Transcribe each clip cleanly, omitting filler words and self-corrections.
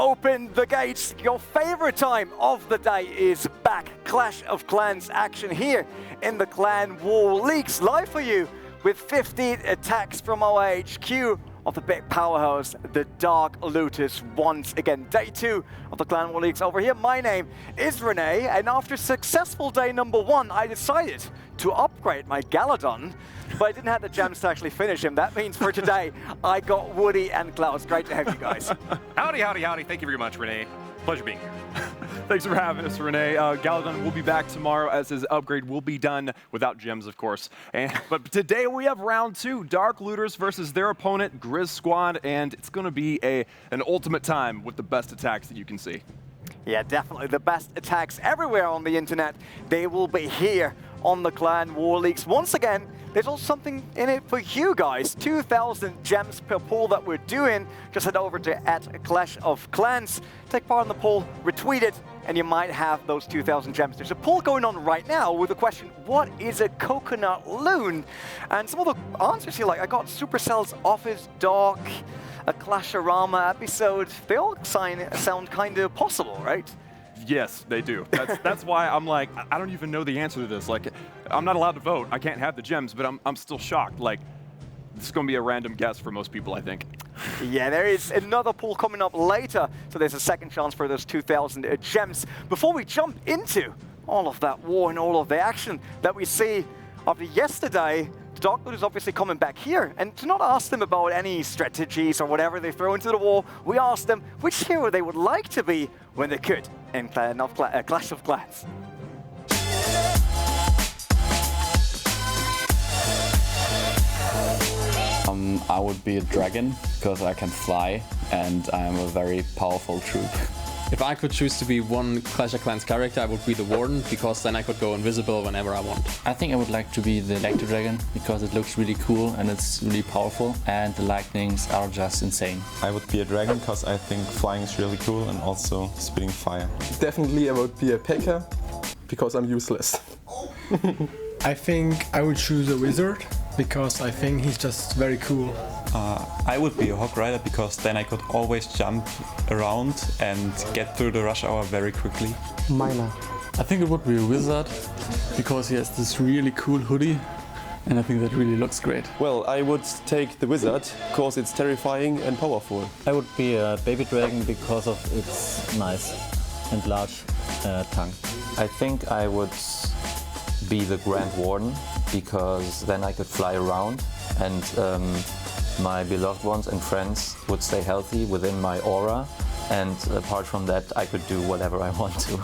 Open the gates. Your favorite time of the day is back. Clash of Clans action here in the Clan War Leagues, live for you with 15 attacks from our HQ of the big powerhouse, the Dark Looters, once again. Day 2 of the Clan War Leagues over here. My name is Renee, and after successful day number 1, I decided to upgrade my Galadon, but I didn't have the gems to actually finish him. That means for today, I got Woody and Klaus. Great to have you guys. Howdy, howdy, howdy. Thank you very much, Renee. Pleasure being here. Thanks for having us, Renee. Galadon will be back tomorrow as his upgrade will be done without gems, of course. But today we have round 2, Dark Looters versus their opponent, Grizz Squad, and it's going to be an ultimate time with the best attacks that you can see. Yeah, definitely the best attacks everywhere on the internet. They will be here on the Clan War Leagues. Once again, there's also something in it for you guys. 2,000 gems per poll that we're doing. Just head over to @ClashOfClans, take part in the poll, retweet it, and you might have those 2,000 gems. There's a poll going on right now with the question, what is a coconut loon? And some of the answers here, like I got Supercell's Office Doc, a Clasharama episode, they all sound kind of possible, right? Yes, they do. That's why I'm like, I don't even know the answer to this. Like, I'm not allowed to vote. I can't have the gems, but I'm still shocked. Like, this is going to be a random guess for most people, I think. Yeah, there is another poll coming up later, so there's a second chance for those 2,000 gems. Before we jump into all of that war and all of the action that we see after yesterday, the Dark Looters obviously coming back here, and to not ask them about any strategies or whatever they throw into the war, we asked them which hero they would like to be when they could in Clash of Clans. I would be a dragon because I can fly and I am a very powerful troop. If I could choose to be one Clash of Clans character, I would be the Warden, because then I could go invisible whenever I want. I think I would like to be the Electro Dragon because it looks really cool and it's really powerful and the lightnings are just insane. I would be a dragon because I think flying is really cool and also spitting fire. Definitely I would be a P.E.K.K.A. because I'm useless. I think I would choose a wizard because I think he's just very cool. I would be a Hawk Rider because then I could always jump around and get through the rush hour very quickly. Miner. I think it would be a wizard because he has this really cool hoodie and I think that really looks great. Well, I would take the wizard because it's terrifying and powerful. I would be a baby dragon because of its nice and large tongue. I think I would be the Grand Warden because then I could fly around and my beloved ones and friends would stay healthy within my aura And apart from that, I could do whatever I want to.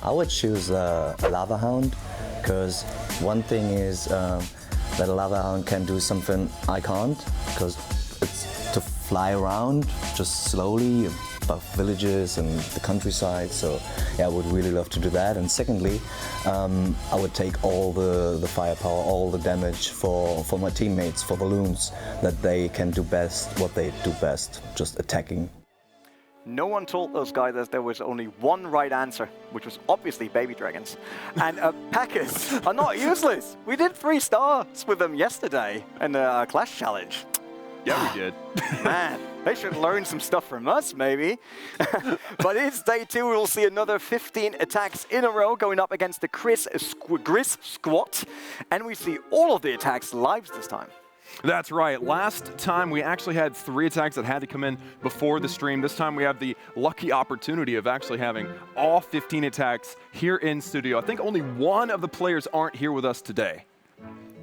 I would choose a lava hound, because one thing is that a lava hound can do something I can't, because it's to fly around just slowly above villages and the countryside. So yeah, I would really love to do that. And secondly, I would take all the firepower, all the damage for my teammates, for balloons, that they can do best what they do best, just attacking. No one told those guys that there was only one right answer, which was obviously baby dragons. And Packers are not useless. We did 3 stars with them yesterday in the Clash Challenge. Yeah, we did. Man, they should learn some stuff from us, maybe. But it's day 2. We'll see another 15 attacks in a row going up against the Grizz Squad. And we see all of the attacks live this time. That's right. Last time we actually had 3 attacks that had to come in before the stream. This time we have the lucky opportunity of actually having all 15 attacks here in studio. I think only one of the players aren't here with us today.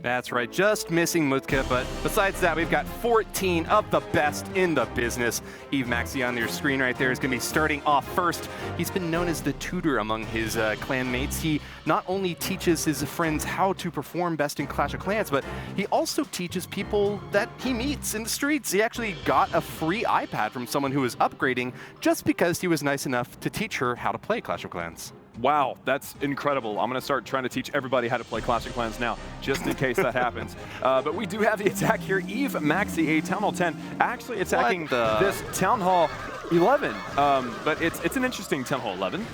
That's right, just missing Mutka, but besides that, we've got 14 of the best in the business. Eve Maxi on your screen right there is going to be starting off first. He's been known as the tutor among his clan mates. He not only teaches his friends how to perform best in Clash of Clans, but he also teaches people that he meets in the streets. He actually got a free iPad from someone who was upgrading just because he was nice enough to teach her how to play Clash of Clans. Wow, that's incredible. I'm going to start trying to teach everybody how to play Clash of Clans now, just in case that happens. But we do have the attack here. Eve Maxi, a Town Hall 10, actually attacking this Town Hall 11. But it's an interesting Town Hall 11.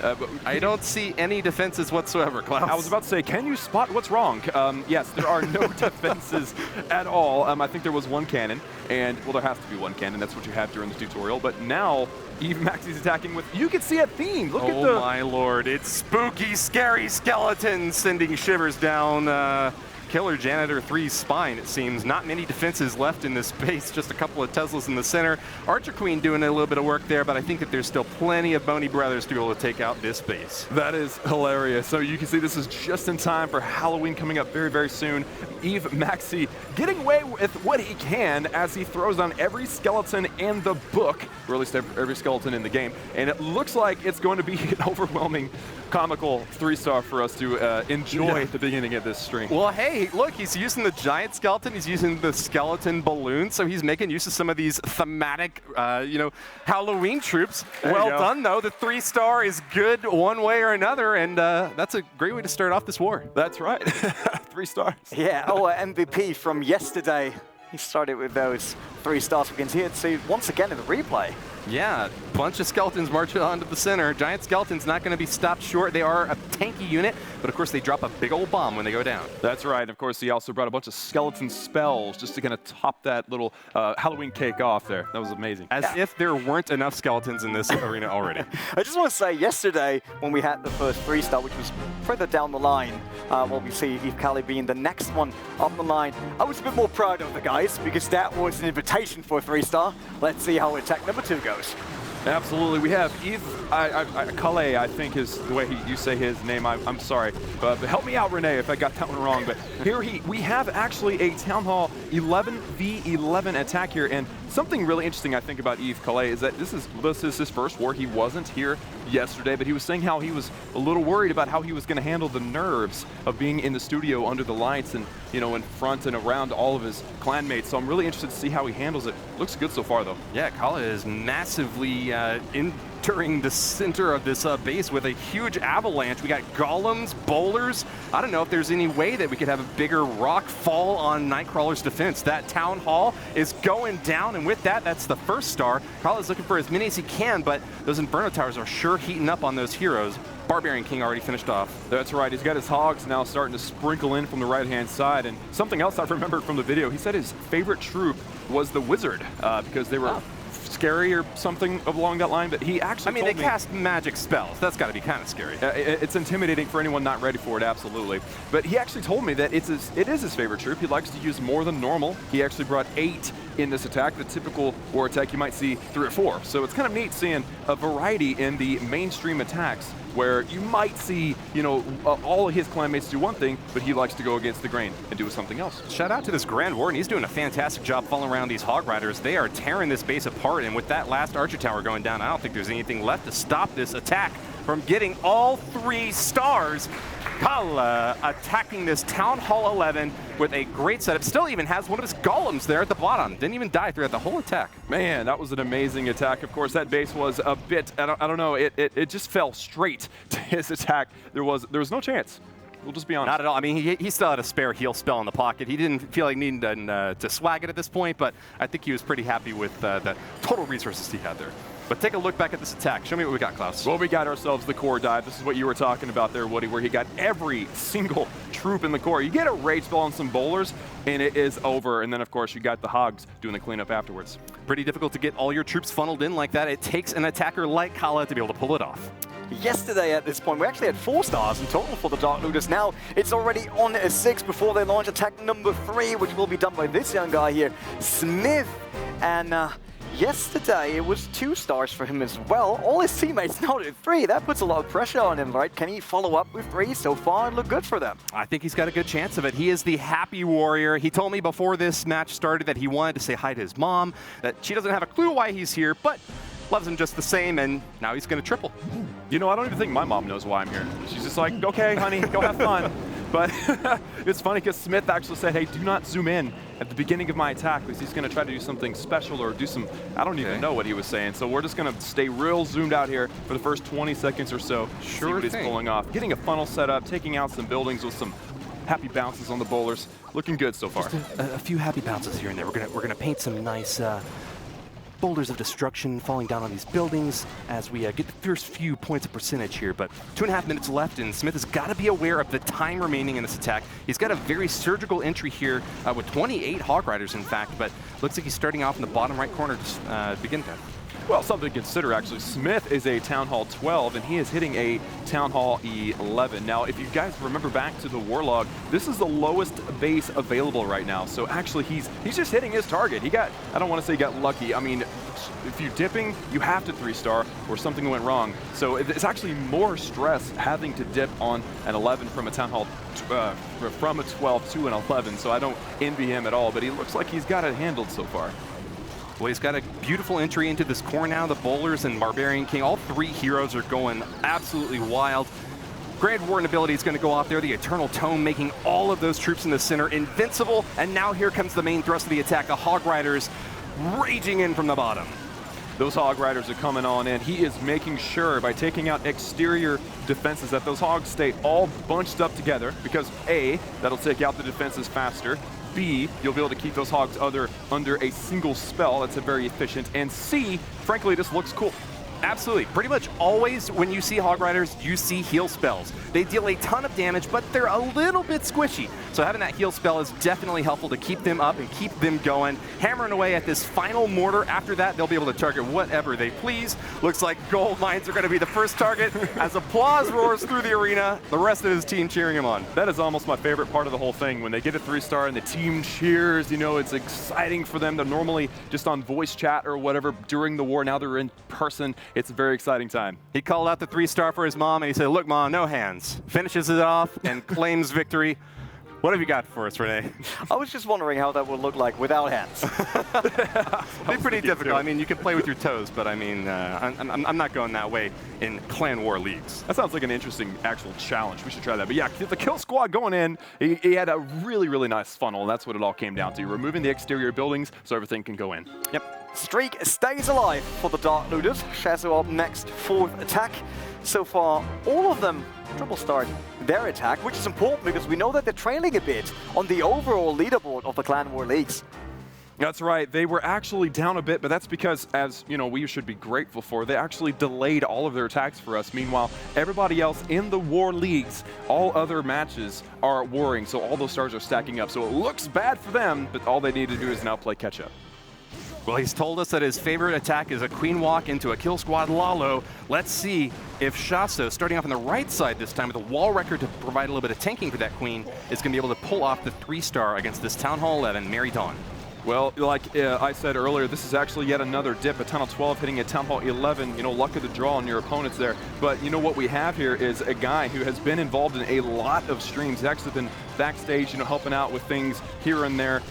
I don't see any defenses whatsoever, Klaus. I was about to say, can you spot what's wrong? Yes, there are no defenses at all. I think there was one cannon, and, well, there has to be one cannon. That's what you have during the tutorial. But now, Eve Maxi's attacking with, you can see a theme. Look at the... Oh my lord, it's spooky, scary skeletons sending shivers down Killer Janitor 3's spine, it seems. Not many defenses left in this base, just a couple of Teslas in the center. Archer Queen doing a little bit of work there, but I think that there's still plenty of Bony Brothers to be able to take out this base. That is hilarious. So you can see this is just in time for Halloween coming up very, very soon. Eve Maxi getting away with what he can as he throws on every skeleton in the book, or at least every skeleton in the game. And it looks like it's going to be an overwhelming comical 3-star for us to enjoy at the beginning of this stream. Well, hey, look, he's using the giant skeleton, he's using the skeleton balloon, so he's making use of some of these thematic, Halloween troops. Well done, though. The 3-star is good one way or another, and that's a great way to start off this war. That's right. 3 stars. Yeah, MVP from yesterday. He started with those 3 stars. We can see it once again in the replay. Yeah, bunch of skeletons marching onto the center. Giant skeletons not going to be stopped short. They are a tanky unit, but of course they drop a big old bomb when they go down. That's right. Of course, he also brought a bunch of skeleton spells just to kind of top that little Halloween cake off there. That was amazing. As if there weren't enough skeletons in this arena already. I just want to say, yesterday when we had the first 3-star, which was further down the line, we see Eve Kali being the next one up the line, I was a bit more proud of the guys because that was an invitation for a 3-star. Let's see how attack number 2 goes. Absolutely. We have Eve Calais, I think is the way you say his name. I'm sorry. But help me out, Renee, if I got that one wrong. But here we have actually a Town Hall 11v11 attack here. And something really interesting, I think, about Eve Calais is that this is his first war. He wasn't here yesterday, but he was saying how he was a little worried about how he was going to handle the nerves of being in the studio under the lights and, in front and around all of his clanmates. So I'm really interested to see how he handles it. Looks good so far, though. Yeah, Kala is massively entering the center of this base with a huge avalanche. We got golems, bowlers. I don't know if there's any way that we could have a bigger rock fall on Nightcrawler's defense. That Town Hall is going down, and with that, that's the 1-star. Kala's looking for as many as he can, but those Inferno Towers are sure heating up on those heroes. Barbarian King already finished off. That's right. He's got his hogs now starting to sprinkle in from the right-hand side. And something else I remembered from the video, he said his favorite troop was the Wizard because they were scary or something along that line. But he actually they cast magic spells. That's got to be kind of scary. It's intimidating for anyone not ready for it, absolutely. But he actually told me that it is his favorite troop. He likes to use more than normal. He actually brought 8 in this attack. The typical war attack, you might see 3 or 4. So it's kind of neat seeing a variety in the mainstream attacks where you might see, you know, all of his clanmates do one thing, but he likes to go against the grain and do something else. Shout out to this Grand Warden. He's doing a fantastic job following around these Hog Riders. They are tearing this base apart, and with that last Archer Tower going down, I don't think there's anything left to stop this attack from getting all 3 stars. Kala attacking this Town Hall 11 with a great setup. Still even has one of his golems there at the bottom. Didn't even die throughout the whole attack. Man, that was an amazing attack. Of course, that base was a bit, I don't know, it just fell straight to his attack. There was no chance. We'll just be honest. Not at all. I mean, he still had a spare heal spell in the pocket. He didn't feel like needing to swag it at this point, but I think he was pretty happy with the total resources he had there. But take a look back at this attack. Show me what we got, Klaus. Well, we got ourselves the core dive. This is what you were talking about there, Woody, where he got every single troop in the core. You get a rage spell on some bowlers, and it is over. And then, of course, you got the Hogs doing the cleanup afterwards. Pretty difficult to get all your troops funneled in like that. It takes an attacker like Kala to be able to pull it off. Yesterday at this point, we actually had 4 stars in total for the Dark Looters. Now it's already on a 6 before they launch attack number 3, which will be done by this young guy here, Smith. And yesterday it was 2 stars for him as well. All his teammates now at 3. That puts a lot of pressure on him, right? Can he follow up with 3? So far, it looked good for them. I think he's got a good chance of it. He is the happy warrior. He told me before this match started that he wanted to say hi to his mom, that she doesn't have a clue why he's here, but loves him just the same, and now he's going to triple. You know, I don't even think my mom knows why I'm here. She's just like, okay, honey, go have fun. But it's funny because Smith actually said, hey, do not zoom in at the beginning of my attack because he's going to try to do something special or do some, I don't even know what he was saying. So we're just going to stay real zoomed out here for the first 20 seconds or so. See what he's pulling off. Getting a funnel set up, taking out some buildings with some happy bounces on the bowlers. Looking good so far. Just a few happy bounces here and there. We're gonna paint some nice boulders of destruction falling down on these buildings as we get the first few points of percentage here, but 2.5 minutes left, and Smith has got to be aware of the time remaining in this attack. He's got a very surgical entry here with 28 Hog Riders, in fact, but looks like he's starting off in the bottom right corner to begin with. Well, something to consider, actually. Smith is a Town Hall 12, and he is hitting a Town Hall 11. Now, if you guys remember back to the Warlog, this is the lowest base available right now. So actually, he's just hitting his target. He got, I don't want to say he got lucky. I mean, if you're dipping, you have to 3-star or something went wrong. So it's actually more stress having to dip on an 11 from a Town Hall, from a 12 to an 11. So I don't envy him at all, but he looks like he's got it handled so far. Well, he's got a beautiful entry into this core now. The Bowlers and Barbarian King, all 3 heroes are going absolutely wild. Grand Warden ability is going to go off there. The Eternal Tome making all of those troops in the center invincible. And now here comes the main thrust of the attack. The Hog Riders raging in from the bottom. Those Hog Riders are coming on in. He is making sure by taking out exterior defenses that those Hogs stay all bunched up together because A, that'll take out the defenses faster. B, you'll be able to keep those Hogs under a single spell. That's a very efficient. And C, frankly, this looks cool. Absolutely. Pretty much always when you see Hog Riders, you see heal spells. They deal a ton of damage, but they're a little bit squishy. So having that heal spell is definitely helpful to keep them up and keep them going. Hammering away at this final mortar. After that, they'll be able to target whatever they please. Looks like gold mines are going to be the first target as applause roars through the arena. The rest of his team cheering him on. That is almost my favorite part of the whole thing. When they get a 3-star and the team cheers, you know, it's exciting for them. They're normally just on voice chat or whatever during the war. Now they're in person. It's a very exciting time. He called out the 3-star for his mom, and he said, look, Mom, no hands. Finishes it off and claims victory. What have you got for us, Renee? I was just wondering how that would look like without hands. It'd be pretty difficult. I mean, you can play with your toes, but I mean, I'm not going that way in clan war leagues. That sounds like an interesting actual challenge. We should try that. But yeah, the kill squad going in, he had a really, really nice funnel, and that's what it all came down to. Removing the exterior buildings so everything can go in. Yep. Streak stays alive for the Dark Looters. Shazo up next, 4th attack. So far, all of them triple start their attack, which is important because we know that they're trailing a bit on the overall leaderboard of the Clan War Leagues. That's right. They were actually down a bit, but that's because, as you know, we should be grateful for, they actually delayed all of their attacks for us. Meanwhile, everybody else in the war leagues, all other matches are warring, so all those stars are stacking up. So it looks bad for them, but all they need to do is now play catch up. Well, he's told us that his favorite attack is a queen walk into a kill squad Lalo. Let's see if Shaso, starting off on the right side this time with a wall record to provide a little bit of tanking for that queen, is going to be able to pull off the 3-star against this Town Hall 11, Mary Dawn. Well, like I said earlier, this is actually yet another dip. A Tunnel 12 hitting a Town Hall 11. You know, luck of the draw on your opponents there. But you know what we have here is a guy who has been involved in a lot of streams. He's actually been backstage, you know, helping out with things here and there,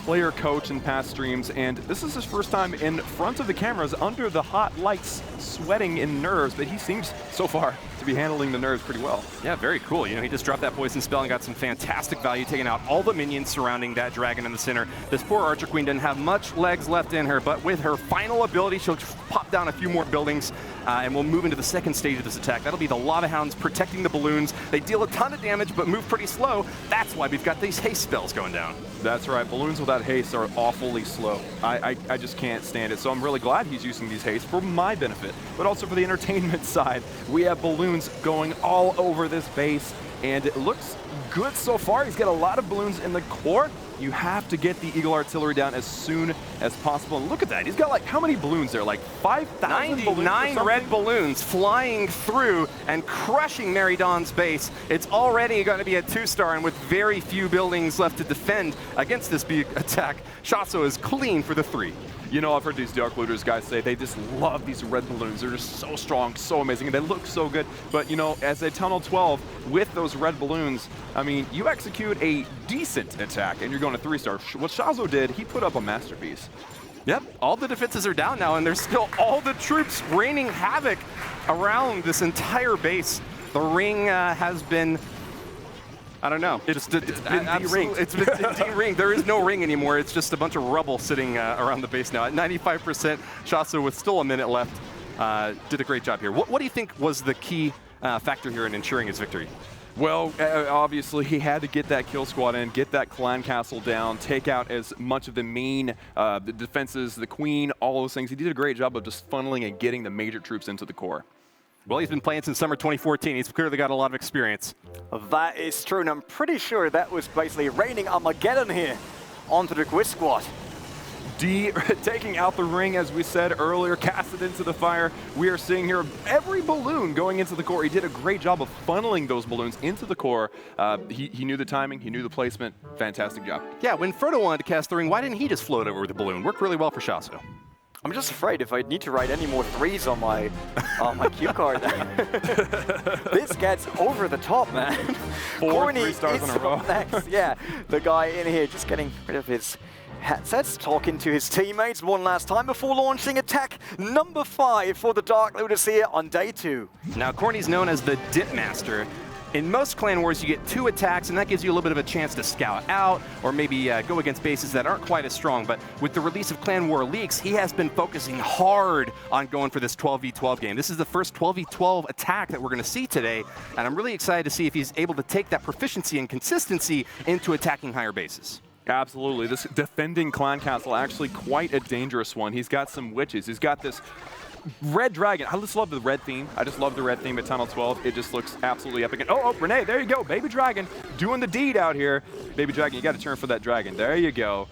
player coach in past streams. And this is his first time in front of the cameras under the hot lights, sweating in nerves. But he seems so far to be handling the nerves pretty well. Yeah, very cool. You know, he just dropped that poison spell and got some fantastic value, taking out all the minions surrounding that dragon in the center. This poor Archer Queen didn't have much legs left in her, but with her final ability, she'll pop down a few more buildings, and we'll move into the second stage of this attack. That'll be the Lava Hounds protecting the balloons. They deal a ton of damage, but move pretty slow. That's why we've got these haste spells going down. That's right. Balloons without haste are awfully slow. I just can't stand it. So I'm really glad he's using these haste for my benefit, but also for the entertainment side. We have balloons going all over this base, and it looks good so far. He's got a lot of balloons in the core. You have to get the Eagle Artillery down as soon as possible. And look at that. He's got like, how many balloons there? Like 5,000 balloons? 99 red balloons flying through and crushing Mary Dawn's base. It's already going to be a 2-star, and with very few buildings left to defend against this big attack, Shaso is clean for the 3. You know, I've heard these Dark Looters guys say they just love these red balloons. They're just so strong, so amazing, and they look so good. But, you know, as a Tunnel 12 with those red balloons, I mean, you execute a decent attack, and you're going to 3-star. What Shaso did, he put up a masterpiece. Yep, all the defenses are down now, and there's still all the troops raining havoc around this entire base. The ring has been... I don't know. It's been de-ringed. It's been de-ringed. There is no ring anymore. It's just a bunch of rubble sitting around the base now. At 95%, Shaso with still a minute left did a great job here. What do you think was the key factor here in ensuring his victory? Well, obviously, he had to get that kill squad in, get that clan castle down, take out as much of the main the defenses, the queen, all those things. He did a great job of just funneling and getting the major troops into the core. Well, he's been playing since summer 2014. He's clearly got a lot of experience. That is true, and I'm pretty sure that was basically raining Armageddon here onto the Grizz Squad. D taking out the ring, as we said earlier, cast it into the fire. We are seeing here every balloon going into the core. He did a great job of funneling those balloons into the core. He knew the timing, he knew the placement. Fantastic job. Yeah, when Frodo wanted to cast the ring, why didn't he just float over with the balloon? Worked really well for Shaso. I'm just afraid if I need to write any more 3s on my cue card, this gets over the top, man. 4 3-stars in a row. Next. Yeah, the guy in here just getting rid of his headsets, talking to his teammates one last time before launching attack number 5 for the Dark Looters here on day 2. Now, Corny's known as the Dip Master. In most Clan Wars, you get 2 attacks, and that gives you a little bit of a chance to scout out or maybe go against bases that aren't quite as strong. But with the release of Clan War Leaks, he has been focusing hard on going for this 12v12 game. This is the first 12v12 attack that we're going to see today, and I'm really excited to see if he's able to take that proficiency and consistency into attacking higher bases. Absolutely. This defending clan castle, actually quite a dangerous one. He's got some witches. He's got this red dragon. I just love the red theme. I just love the red theme at Tunnel 12. It just looks absolutely epic. And oh, Renee, there you go. Baby dragon doing the deed out here. Baby dragon, you got to turn for that dragon. There you go.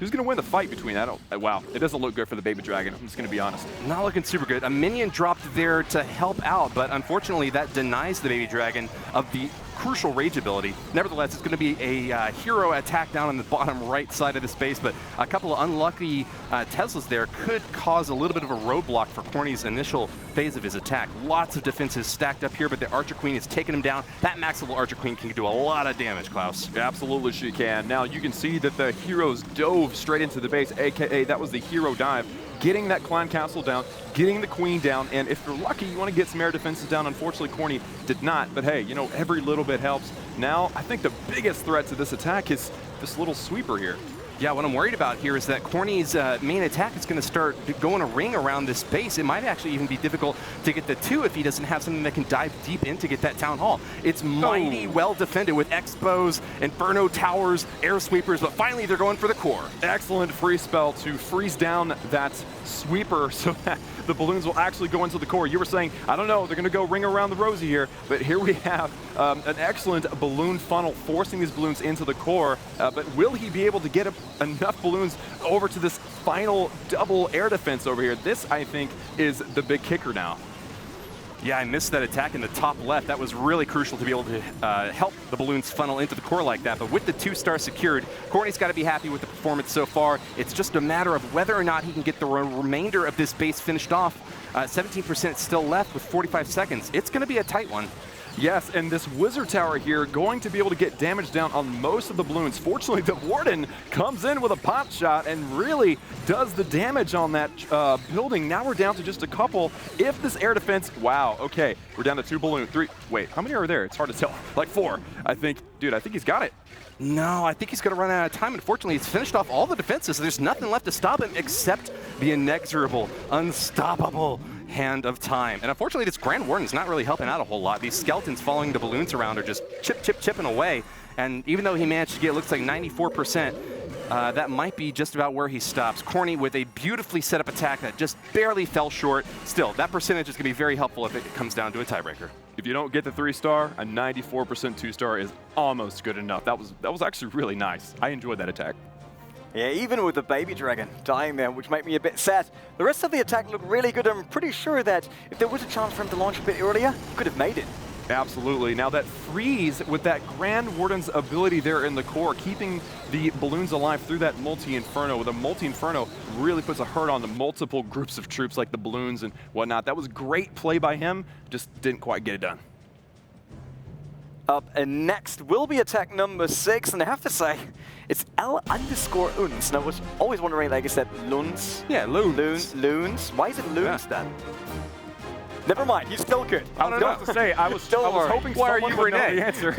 Who's going to win the fight between that? Oh, wow, it doesn't look good for the baby dragon. I'm just going to be honest. Not looking super good. A minion dropped there to help out, but unfortunately that denies the baby dragon of the crucial rage ability. Nevertheless, it's going to be a hero attack down on the bottom right side of the space, but a couple of unlucky Teslas there could cause a little bit of a roadblock for Corny's initial phase of his attack. Lots of defenses stacked up here, but the Archer Queen is taking him down. That max level Archer Queen can do a lot of damage, Klaus. Absolutely she can. Now you can see that the heroes dove straight into the base, aka that was the hero dive. Getting that clan castle down, getting the queen down, and if you're lucky, you want to get some air defenses down. Unfortunately, Corny did not, but hey, you know, every little bit helps. Now, I think the biggest threat to this attack is this little sweeper here. Yeah, what I'm worried about here is that Corny's main attack is going to start going a ring around this base. It might actually even be difficult to get the 2 if he doesn't have something that can dive deep in to get that town hall. It's mighty well defended with Expos, Inferno Towers, air sweepers, but finally they're going for the core. Excellent free spell to freeze down that sweeper so that the balloons will actually go into the core. You were saying, I don't know, they're going to go ring around the rosy here, but here we have an excellent balloon funnel forcing these balloons into the core, but will he be able to get enough balloons over to this final double air defense over here? This, I think, is the big kicker now. Yeah, I missed that attack in the top left. That was really crucial to be able to help the balloons funnel into the core like that. But with the 2-star secured, Corny's got to be happy with the performance so far. It's just a matter of whether or not he can get the remainder of this base finished off. 17% still left with 45 seconds. It's going to be a tight one. Yes, and this Wizard Tower here going to be able to get damage down on most of the balloons. Fortunately, the Warden comes in with a pot shot and really does the damage on that building. Now we're down to just a couple. If this air defense, wow, okay, we're down to 2 balloons. 3, wait, how many are there? It's hard to tell. Like 4, I think. Dude, I think he's got it. No, I think he's going to run out of time. Unfortunately, he's finished off all the defenses, so there's nothing left to stop him except the inexorable, unstoppable hand of time. And unfortunately, this Grand Warden's not really helping out a whole lot. These skeletons following the balloons around are just chipping away. And even though he managed to get, looks like 94%, that might be just about where he stops. Corny with a beautifully set up attack that just barely fell short. Still, that percentage is going to be very helpful if it comes down to a tiebreaker. If you don't get the 3-star, a 94% 2-star is almost good enough. That was actually really nice. I enjoyed that attack. Yeah, even with the baby dragon dying there, which made me a bit sad. The rest of the attack looked really good. I'm pretty sure that if there was a chance for him to launch a bit earlier, he could have made it. Absolutely. Now that freeze with that Grand Warden's ability there in the core, keeping the balloons alive through that multi-inferno. The multi-inferno really puts a hurt on the multiple groups of troops like the balloons and whatnot. That was great play by him, just didn't quite get it done. Up and next will be attack number 6, and I have to say, it's L_uns. And I was always wondering, like I said, Luns. Yeah, Loons. Loons. Why is it Loons then? Never mind, he's still good. I don't know what to say. I was hoping someone would know the answer.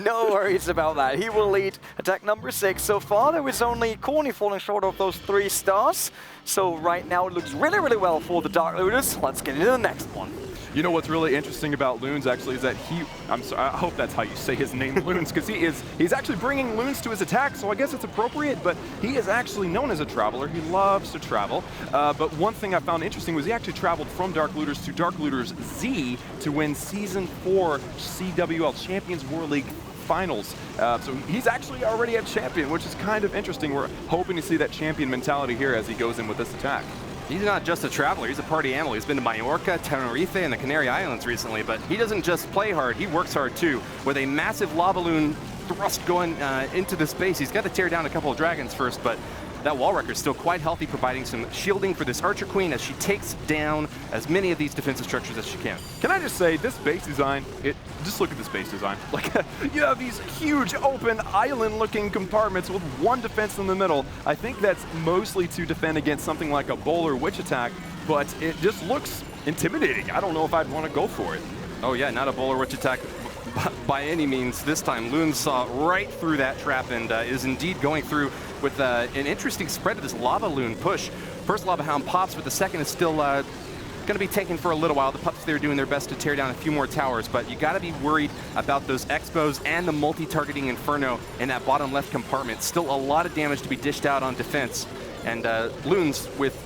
No worries about that. He will lead attack number 6. So far, there was only Corny falling short of those 3 stars. So right now, it looks really, really well for the Dark Looters. Let's get into the next one. You know what's really interesting about Loons actually is that I'm sorry, I hope that's how you say his name, Loons, because he's actually bringing Loons to his attack, so I guess it's appropriate, but he is actually known as a traveler. He loves to travel. But one thing I found interesting was he actually traveled from Dark Looters to Dark Looters Z to win Season 4 CWL Champions War League Finals. So he's actually already a champion, which is kind of interesting. We're hoping to see that champion mentality here as he goes in with this attack. He's not just a traveler, he's a party animal. He's been to Mallorca, Tenerife, and the Canary Islands recently, but he doesn't just play hard, he works hard too. With a massive lava balloon thrust going into the space, he's got to tear down a couple of dragons first, but that wall wrecker is still quite healthy, providing some shielding for this Archer Queen as she takes down as many of these defensive structures as she can. Can I just say, this base design, just look at this base design. Like, you have these huge open island-looking compartments with one defense in the middle. I think that's mostly to defend against something like a bowler witch attack, but it just looks intimidating. I don't know if I'd want to go for it. Oh yeah, not a bowler witch attack by any means this time. Loon saw right through that trap and is indeed going through with an interesting spread of this lava loon push. First lava hound pops, but the second is still going to be taken for a little while. The pups there doing their best to tear down a few more towers, but you got to be worried about those expos and the multi-targeting inferno in that bottom left compartment. Still a lot of damage to be dished out on defense, and Loons with,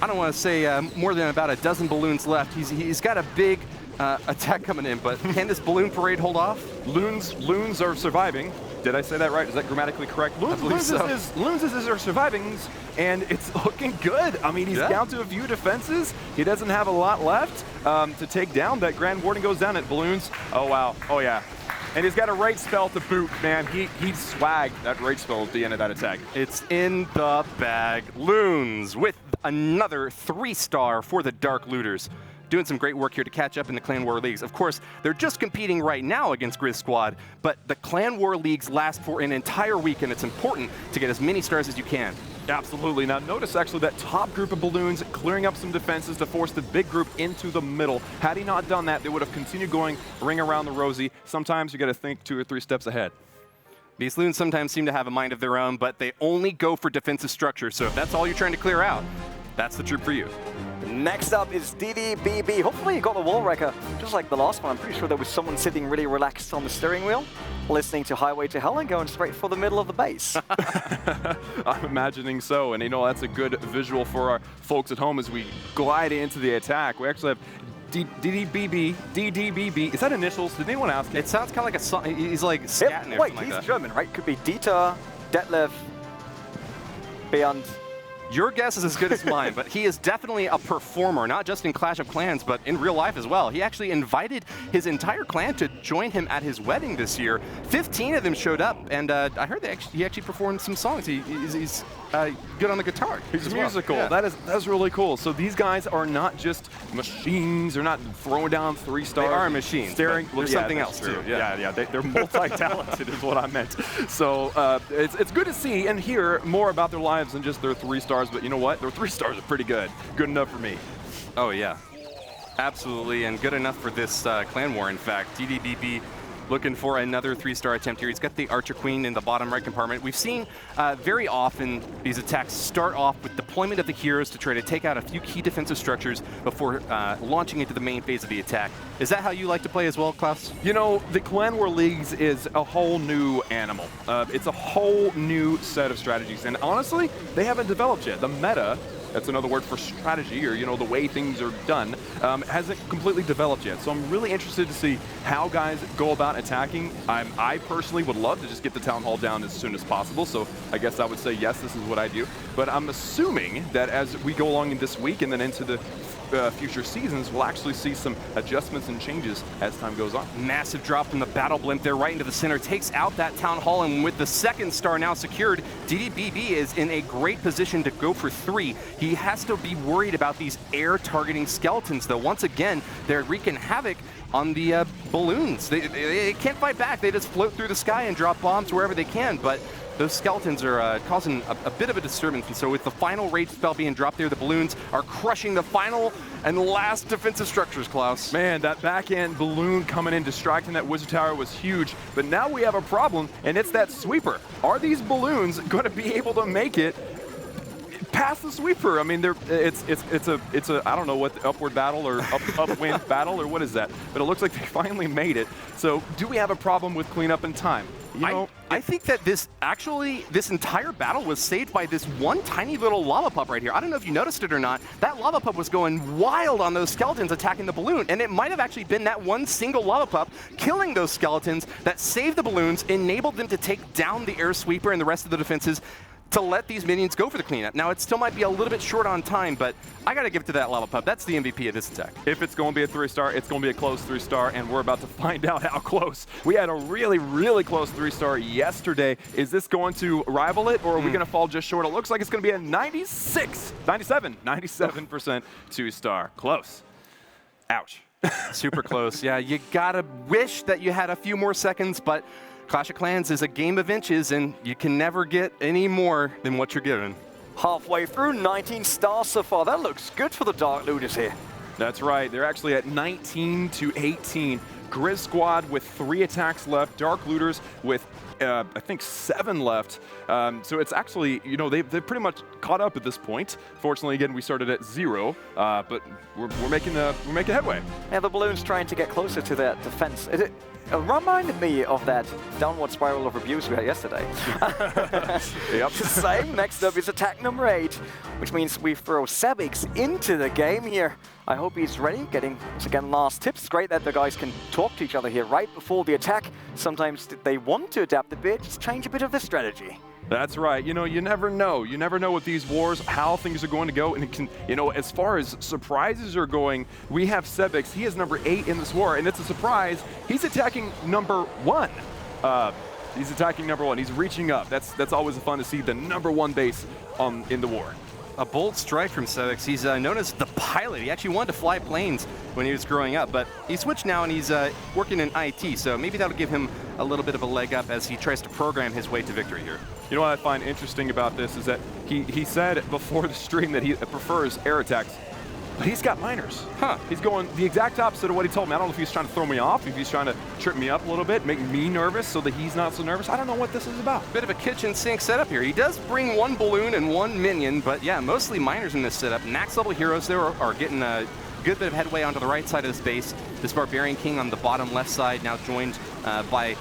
I don't want to say more than about a dozen balloons left. He's got a big attack coming in, but can this balloon parade hold off? Loons are surviving. Did I say that right? Is that grammatically correct? Loons are surviving, and it's looking good. I mean, he's down to a few defenses. He doesn't have a lot left to take down. That Grand Warden goes down at balloons. Oh, wow. Oh, yeah. And he's got a rage spell to boot, man. He swagged that rage spell at the end of that attack. It's in the bag. Loons with another 3-star for the Dark Looters. Doing some great work here to catch up in the Clan War Leagues. Of course, they're just competing right now against Grizz Squad, but the Clan War Leagues last for an entire week, and it's important to get as many stars as you can. Absolutely. Now notice actually that top group of balloons clearing up some defenses to force the big group into the middle. Had he not done that, they would have continued going ring around the rosy. Sometimes you got to think 2 or 3 steps ahead. These Loons sometimes seem to have a mind of their own, but they only go for defensive structure, so if that's all you're trying to clear out, that's the troop for you. Next up is DDBB. Hopefully you got the wall wrecker. Just like the last one, I'm pretty sure there was someone sitting really relaxed on the steering wheel, listening to Highway to Hell and going straight for the middle of the base. I'm imagining so, and you know, that's a good visual for our folks at home as we glide into the attack. We actually have DDBB. Is that initials? Did anyone ask? It sounds kind of like a song. He's like scatting there. Wait, he's German, right? Could be Dieter, Detlef, Bernd. Your guess is as good as mine, but he is definitely a performer, not just in Clash of Clans, but in real life as well. He actually invited his entire clan to join him at his wedding this year. 15 of them showed up, and I heard he actually performed some songs. He's good on the guitar. He's musical. Well. Yeah. That's really cool. So these guys are not just machines. They're not throwing down 3 stars. They are machines. Staring. There's something else too. Yeah. They're multi-talented is what I meant. So it's good to see and hear more about their lives than just their 3 stars. But you know what? Their 3 stars are pretty good. Good enough for me. Oh yeah, absolutely, and good enough for this clan war. In fact, DDBB looking for another 3-star attempt here. He's got the Archer Queen in the bottom right compartment. We've seen very often these attacks start off with deployment of the heroes to try to take out a few key defensive structures before launching into the main phase of the attack. Is that how you like to play as well, Klaus? You know, the Clan War Leagues is a whole new animal. It's a whole new set of strategies, and honestly, they haven't developed yet. The meta, that's another word for strategy, or you know, the way things are done, hasn't completely developed yet. So I'm really interested to see how guys go about attacking. I personally would love to just get the Town Hall down as soon as possible, so I guess I would say yes, this is what I do. But I'm assuming that as we go along in this week and then into the future seasons, we'll actually see some adjustments and changes as time goes on. Massive drop from the battle blimp there right into the center, takes out that Town Hall, and with the 2nd star now secured, DDBB is in a great position to go for 3. He has to be worried about these air targeting skeletons, though. Once again, they're wreaking havoc on the balloons. They can't fight back. They just float through the sky and drop bombs wherever they can, but those skeletons are causing a bit of a disturbance. And so with the final rage spell being dropped there, the balloons are crushing the final and last defensive structures, Klaus. Man, that back-end balloon coming in, distracting that Wizard Tower was huge. But now we have a problem, and it's that sweeper. Are these balloons going to be able to make it past the sweeper? I mean, it's a I don't know what, the upward battle or upwind battle or what is that? But it looks like they finally made it. So do we have a problem with cleanup in time? You know, I think that this entire battle was saved by this one tiny little lava pup right here. I don't know if you noticed it or not. That lava pup was going wild on those skeletons attacking the balloon, and it might have actually been that one single lava pup killing those skeletons that saved the balloons, enabled them to take down the air sweeper and the rest of the defenses to let these minions go for the cleanup. Now, it still might be a little bit short on time, but I got to give it to that lava pup. That's the MVP of this attack. If it's going to be a 3-star, it's going to be a close 3-star, and we're about to find out how close. We had a really, really close 3-star yesterday. Is this going to rival it, or are we going to fall just short? It looks like it's going to be a 97% 2-star. Close. Ouch. Super close. Yeah, you got to wish that you had a few more seconds, but Clash of Clans is a game of inches, and you can never get any more than what you're given. Halfway through, 19 stars so far. That looks good for the Dark Looters here. That's right. They're actually at 19 to 18. Grizz Squad with 3 attacks left. Dark Looters with I think 7 left. So it's actually, you know, they've pretty much caught up at this point. Fortunately, again, we started at 0, but we're making headway. Yeah, the balloon's trying to get closer to that defense. It reminded me of that downward spiral of abuse we had yesterday. Yep. Same. Next up is attack number 8, which means we throw Sebix into the game here. I hope he's ready, getting, once again, last tips. It's great that the guys can talk to each other here right before the attack. Sometimes they want to adapt a bit, just change a bit of the strategy. That's right. You know, you never know. You never know with these wars how things are going to go. And it can, you know, as far as surprises are going, we have Sebix. He is number 8 in this war, and it's a surprise. He's attacking number 1. He's attacking number 1. He's reaching up. That's always fun to see the number 1 base in the war. A bold strike from Sebix. He's known as the pilot. He actually wanted to fly planes when he was growing up, but he switched now and he's working in IT, so maybe that'll give him a little bit of a leg up as he tries to program his way to victory here. You know what I find interesting about this is that he said before the stream that he prefers air attacks, but he's got miners. Huh. He's going the exact opposite of what he told me. I don't know if he's trying to throw me off, if he's trying to trip me up a little bit, make me nervous so that he's not so nervous. I don't know what this is about. Bit of a kitchen sink setup here. He does bring 1 balloon and 1 minion, but yeah, mostly miners in this setup. Max level heroes there are getting a good bit of headway onto the right side of this base. This Barbarian King on the bottom left side now joined by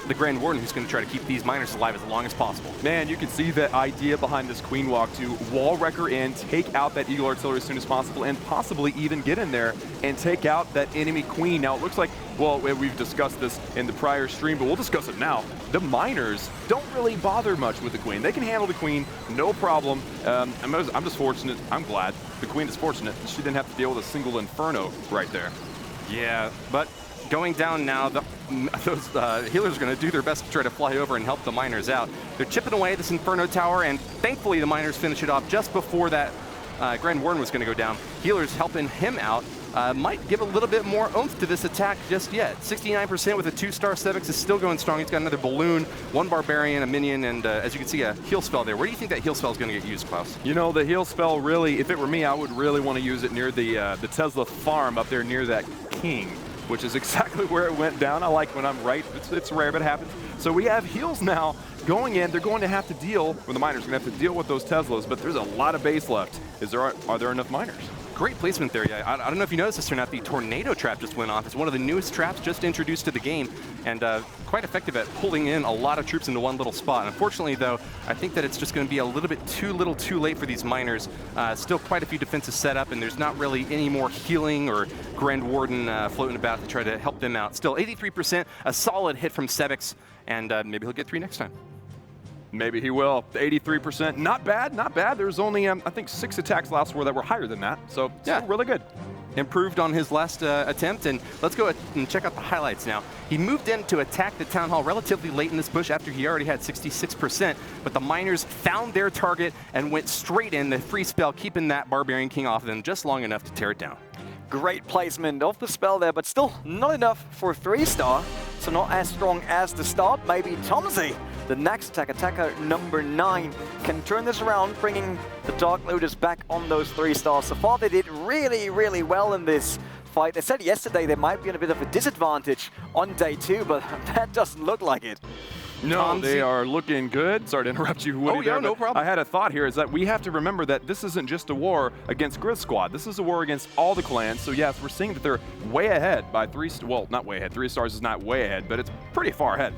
the Grand Warden, who's going to try to keep these miners alive as long as possible. Man, you can see the idea behind this Queen Walk to wall wrecker in, take out that Eagle Artillery as soon as possible, and possibly even get in there and take out that enemy Queen. Now, it looks like, well, we've discussed this in the prior stream, but we'll discuss it now. The miners don't really bother much with the Queen. They can handle the Queen, no problem. I'm just fortunate, I'm glad the Queen is fortunate that she didn't have to deal with a single Inferno right there. Yeah, but going down now, those healers are going to do their best to try to fly over and help the miners out. They're chipping away this Inferno Tower, and thankfully the miners finish it off just before that Grand Warden was going to go down. Healers helping him out. Might give a little bit more oomph to this attack just yet. 69% with a 2-star Sevix is still going strong. He's got another balloon, 1 Barbarian, a minion, and as you can see, a heal spell there. Where do you think that heal spell is going to get used, Klaus? You know, the heal spell really, if it were me, I would really want to use it near the Tesla farm up there near that king, which is exactly where it went down. I like when I'm right. It's rare, but it happens. So we have heals now going in. They're going to have to deal, or the miners are going to have to deal with those Teslas, but there's a lot of base left. Are there enough miners? Great placement there, yeah. I don't know if you noticed this or not, the Tornado Trap just went off. It's one of the newest traps just introduced to the game, and quite effective at pulling in a lot of troops into one little spot. Unfortunately, though, I think that it's just going to be a little bit too late for these miners. Still quite a few defenses set up, and there's not really any more healing or Grand Warden floating about to try to help them out. Still 83%, a solid hit from Sevix, and maybe he'll get 3 next time. Maybe he will. 83%, not bad, not bad. There's only, I think, 6 attacks last war that were higher than that, so yeah, really good. Improved on his last attempt, and let's go and check out the highlights now. He moved in to attack the Town Hall relatively late in this push after he already had 66%, but the miners found their target and went straight in, the free spell, keeping that Barbarian King off of them just long enough to tear it down. Great placement of the spell there, but still not enough for 3-star, so not as strong as the start. Maybe Tomsy, the next attacker number 9, can turn this around, bringing the Dark Looters back on those 3 stars. So far they did really well in this fight. They said yesterday they might be in a bit of a disadvantage on day 2, but that doesn't look like it. No, they are looking good. Sorry to interrupt you, Woody. Oh, yeah, no problem. I had a thought here, is that we have to remember that this isn't just a war against Grizz Squad. This is a war against all the clans. So yes, we're seeing that they're way ahead by 3, well, not way ahead. 3 stars is not way ahead, but it's pretty far ahead.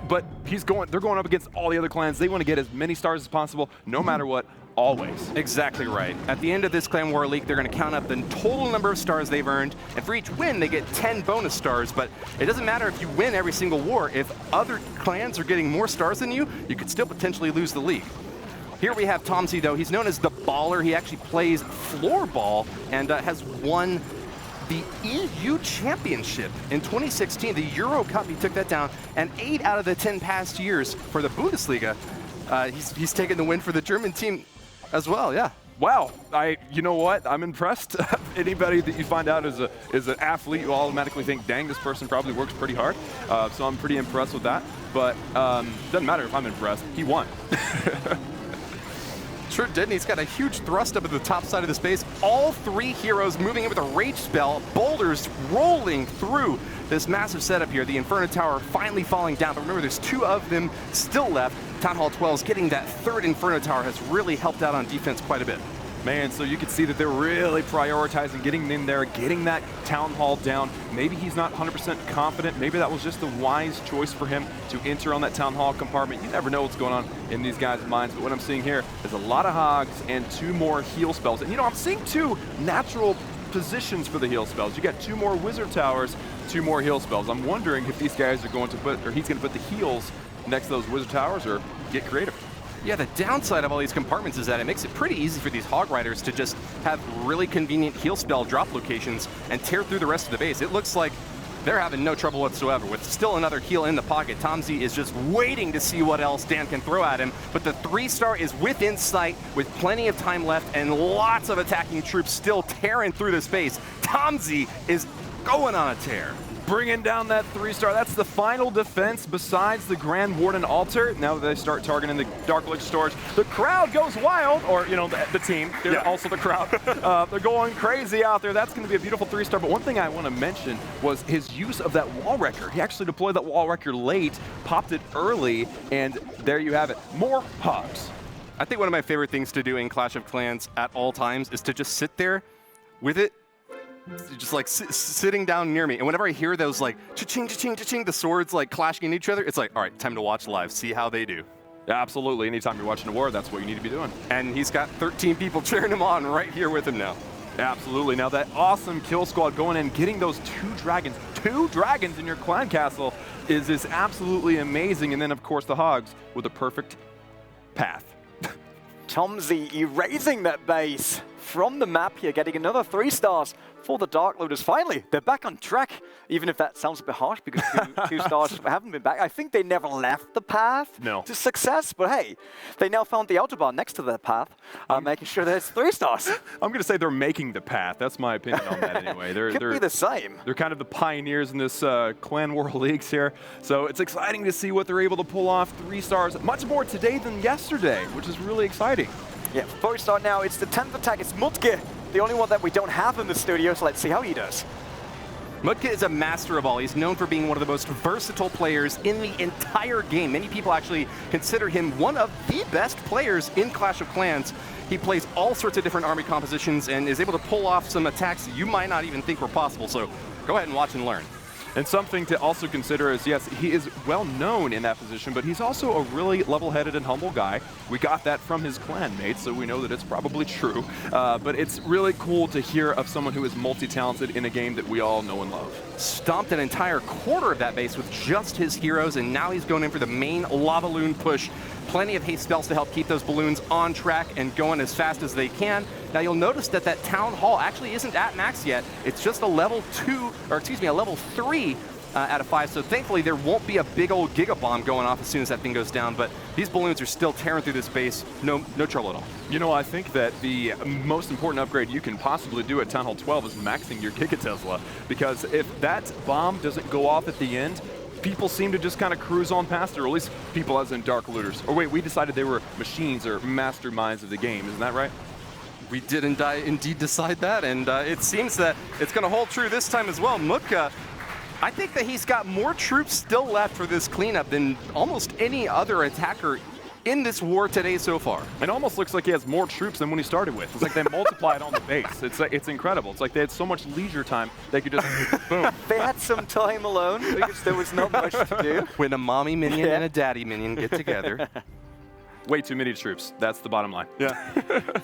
But they're going up against all the other clans. They want to get as many stars as possible, no matter what, always. Exactly right. At the end of this Clan War League, they're going to count up the total number of stars they've earned, and for each win, they get 10 bonus stars, but it doesn't matter if you win every single war. If other clans are getting more stars than you, you could still potentially lose the league. Here we have Tomsy, though. He's known as the Baller. He actually plays floorball and has won the EU Championship in 2016. The Euro Cup, he took that down, and 8 out of the 10 past years for the Bundesliga. He's taken the win for the German team as well, yeah. Wow, you know what? I'm impressed. Anybody that you find out is an athlete, you automatically think, dang, this person probably works pretty hard. So I'm pretty impressed with that. But doesn't matter if I'm impressed. He won. Sure didn't. He's got a huge thrust up at the top side of the space. All 3 heroes moving in with a rage spell. Boulders rolling through this massive setup here. The Inferno Tower finally falling down. But remember, there's 2 of them still left. Town Hall 12's getting that 3rd Inferno Tower has really helped out on defense quite a bit. Man, so you can see that they're really prioritizing getting in there, getting that Town Hall down. Maybe he's not 100% confident. Maybe that was just the wise choice for him to enter on that Town Hall compartment. You never know what's going on in these guys' minds, but what I'm seeing here is a lot of hogs and 2 more heal spells. And you know, I'm seeing 2 natural positions for the heal spells. You got 2 more wizard towers, 2 more heal spells. I'm wondering if these guys are going to put, or he's going to put the heals next to those wizard towers or get creative. Yeah, the downside of all these compartments is that it makes it pretty easy for these Hog Riders to just have really convenient heal spell drop locations and tear through the rest of the base. It looks like they're having no trouble whatsoever. With still another heal in the pocket, Tomsy is just waiting to see what else Dan can throw at him. But the 3-star is within sight with plenty of time left and lots of attacking troops still tearing through the space. Tomsy is going on a tear. Bringing down that 3-star. That's the final defense besides the Grand Warden altar. Now that they start targeting the Dark Elixir storage, the crowd goes wild, or, you know, the team, also the crowd. They're going crazy out there. That's going to be a beautiful 3-star. But one thing I want to mention was his use of that wall wrecker. He actually deployed that wall wrecker late, popped it early, and there you have it. More hogs. I think one of my favorite things to do in Clash of Clans at all times is to just sit there with it just like sitting down near me. And whenever I hear those like cha-ching, cha-ching, cha-ching, the swords like clashing into each other, it's like, all right, time to watch live, see how they do. Yeah, absolutely. Anytime you're watching a war, that's what you need to be doing. And he's got 13 people cheering him on right here with him now. Absolutely. Now that awesome kill squad going in, getting those two dragons in your clan castle is absolutely amazing. And then of course the Hogs with a perfect path. Tomsy erasing that base from the map here, getting another 3 stars for the Dark Looters. Finally, they're back on track, even if that sounds a bit harsh because 2 stars haven't been back. I think they never left the path to success, but hey, they now found the autobahn next to their path, making sure that it's 3 stars. I'm going to say they're making the path. That's my opinion on that anyway. Could be the same. They're kind of the pioneers in this Clan War Leagues here, so it's exciting to see what they're able to pull off. 3 stars, much more today than yesterday, which is really exciting. Yeah, 4 star now. It's the 10th attack. It's Mutke, the only one that we don't have in the studio, so let's see how he does. Mutke is a master of all. He's known for being one of the most versatile players in the entire game. Many people actually consider him one of the best players in Clash of Clans. He plays all sorts of different army compositions and is able to pull off some attacks that you might not even think were possible. So go ahead and watch and learn. And something to also consider is, yes, he is well known in that position, but he's also a really level-headed and humble guy. We got that from his clan mates, so we know that it's probably true. But it's really cool to hear of someone who is multi-talented in a game that we all know and love. Stomped an entire quarter of that base with just his heroes, and now he's going in for the main lava balloon push. Plenty of haste spells to help keep those balloons on track and going as fast as they can. Now you'll notice that that town hall actually isn't at max yet. It's just a level 3 out of 5. So thankfully there won't be a big old giga bomb going off as soon as that thing goes down. But these balloons are still tearing through this base. No trouble at all. You know, I think that the most important upgrade you can possibly do at Town Hall 12 is maxing your Giga Tesla. Because if that bomb doesn't go off at the end, people seem to just kind of cruise on past it, or at least people as in Dark Looters. Or wait, we decided they were machines or masterminds of the game, isn't that right? We did indeed decide that, and it seems that it's going to hold true this time as well. Mutka, I think that he's got more troops still left for this cleanup than almost any other attacker in this war today so far. It almost looks like he has more troops than when he started with. It's like they multiplied on the base. It's incredible. It's like they had so much leisure time they could just boom. They had some time alone because there was not much to do. When a mommy minion and a daddy minion get together. Way too many troops. That's the bottom line. Yeah.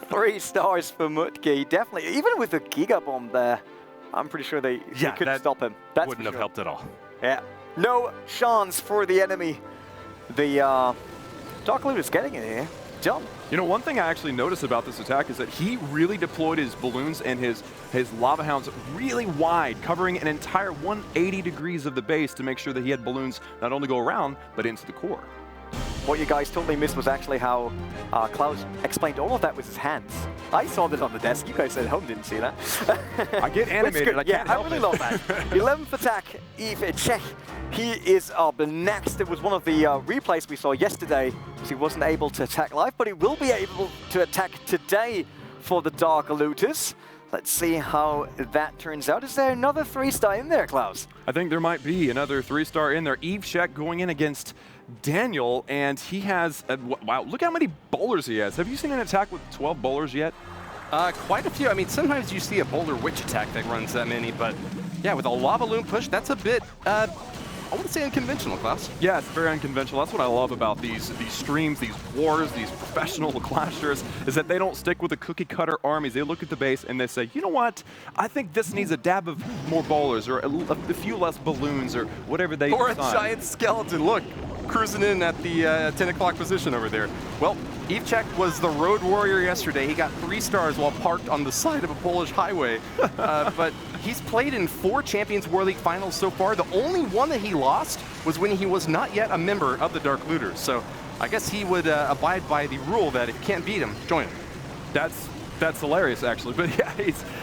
3 stars for Mutke, definitely. Even with the Giga Bomb there, I'm pretty sure they couldn't stop him. That wouldn't have helped at all. Yeah. No chance for the enemy. The Dark Loot is getting it here. Done. You know, one thing I actually noticed about this attack is that he really deployed his balloons and his lava hounds really wide, covering an entire 180 degrees of the base to make sure that he had balloons not only go around, but into the core. What you guys totally missed was actually how Klaus explained all of that with his hands. I saw that on the desk. You guys at home didn't see that. I get animated. I can't help I really love that. 11th attack, Yves Czech. He is up next. It was one of the replays we saw yesterday, because he wasn't able to attack live, but he will be able to attack today for the Dark Looters. Let's see how that turns out. Is there another 3-star in there, Klaus? I think there might be another 3-star in there. Yves Czech going in against Daniel, and he has, wow, look how many bowlers he has. Have you seen an attack with 12 bowlers yet? Quite a few. I mean, sometimes you see a boulder witch attack that runs that many, but yeah, with a lava loon push, that's a bit, I wouldn't say unconventional, Klaus. Yeah, it's very unconventional. That's what I love about these streams, these wars, these professional clashers, is that they don't stick with the cookie-cutter armies. They look at the base and they say, you know what? I think this needs a dab of more bowlers, or a few less balloons, or whatever they Or decide. a giant skeleton. Look, cruising in at the 10 o'clock position over there. Well, Yves Czech was the road warrior yesterday. He got 3 stars while parked on the side of a Polish highway. But he's played in 4 Champions War League finals so far. The only one that he lost was when he was not yet a member of the Dark Looters. So I guess he would abide by the rule that if you can't beat him, join him. That's hilarious, actually. But yeah,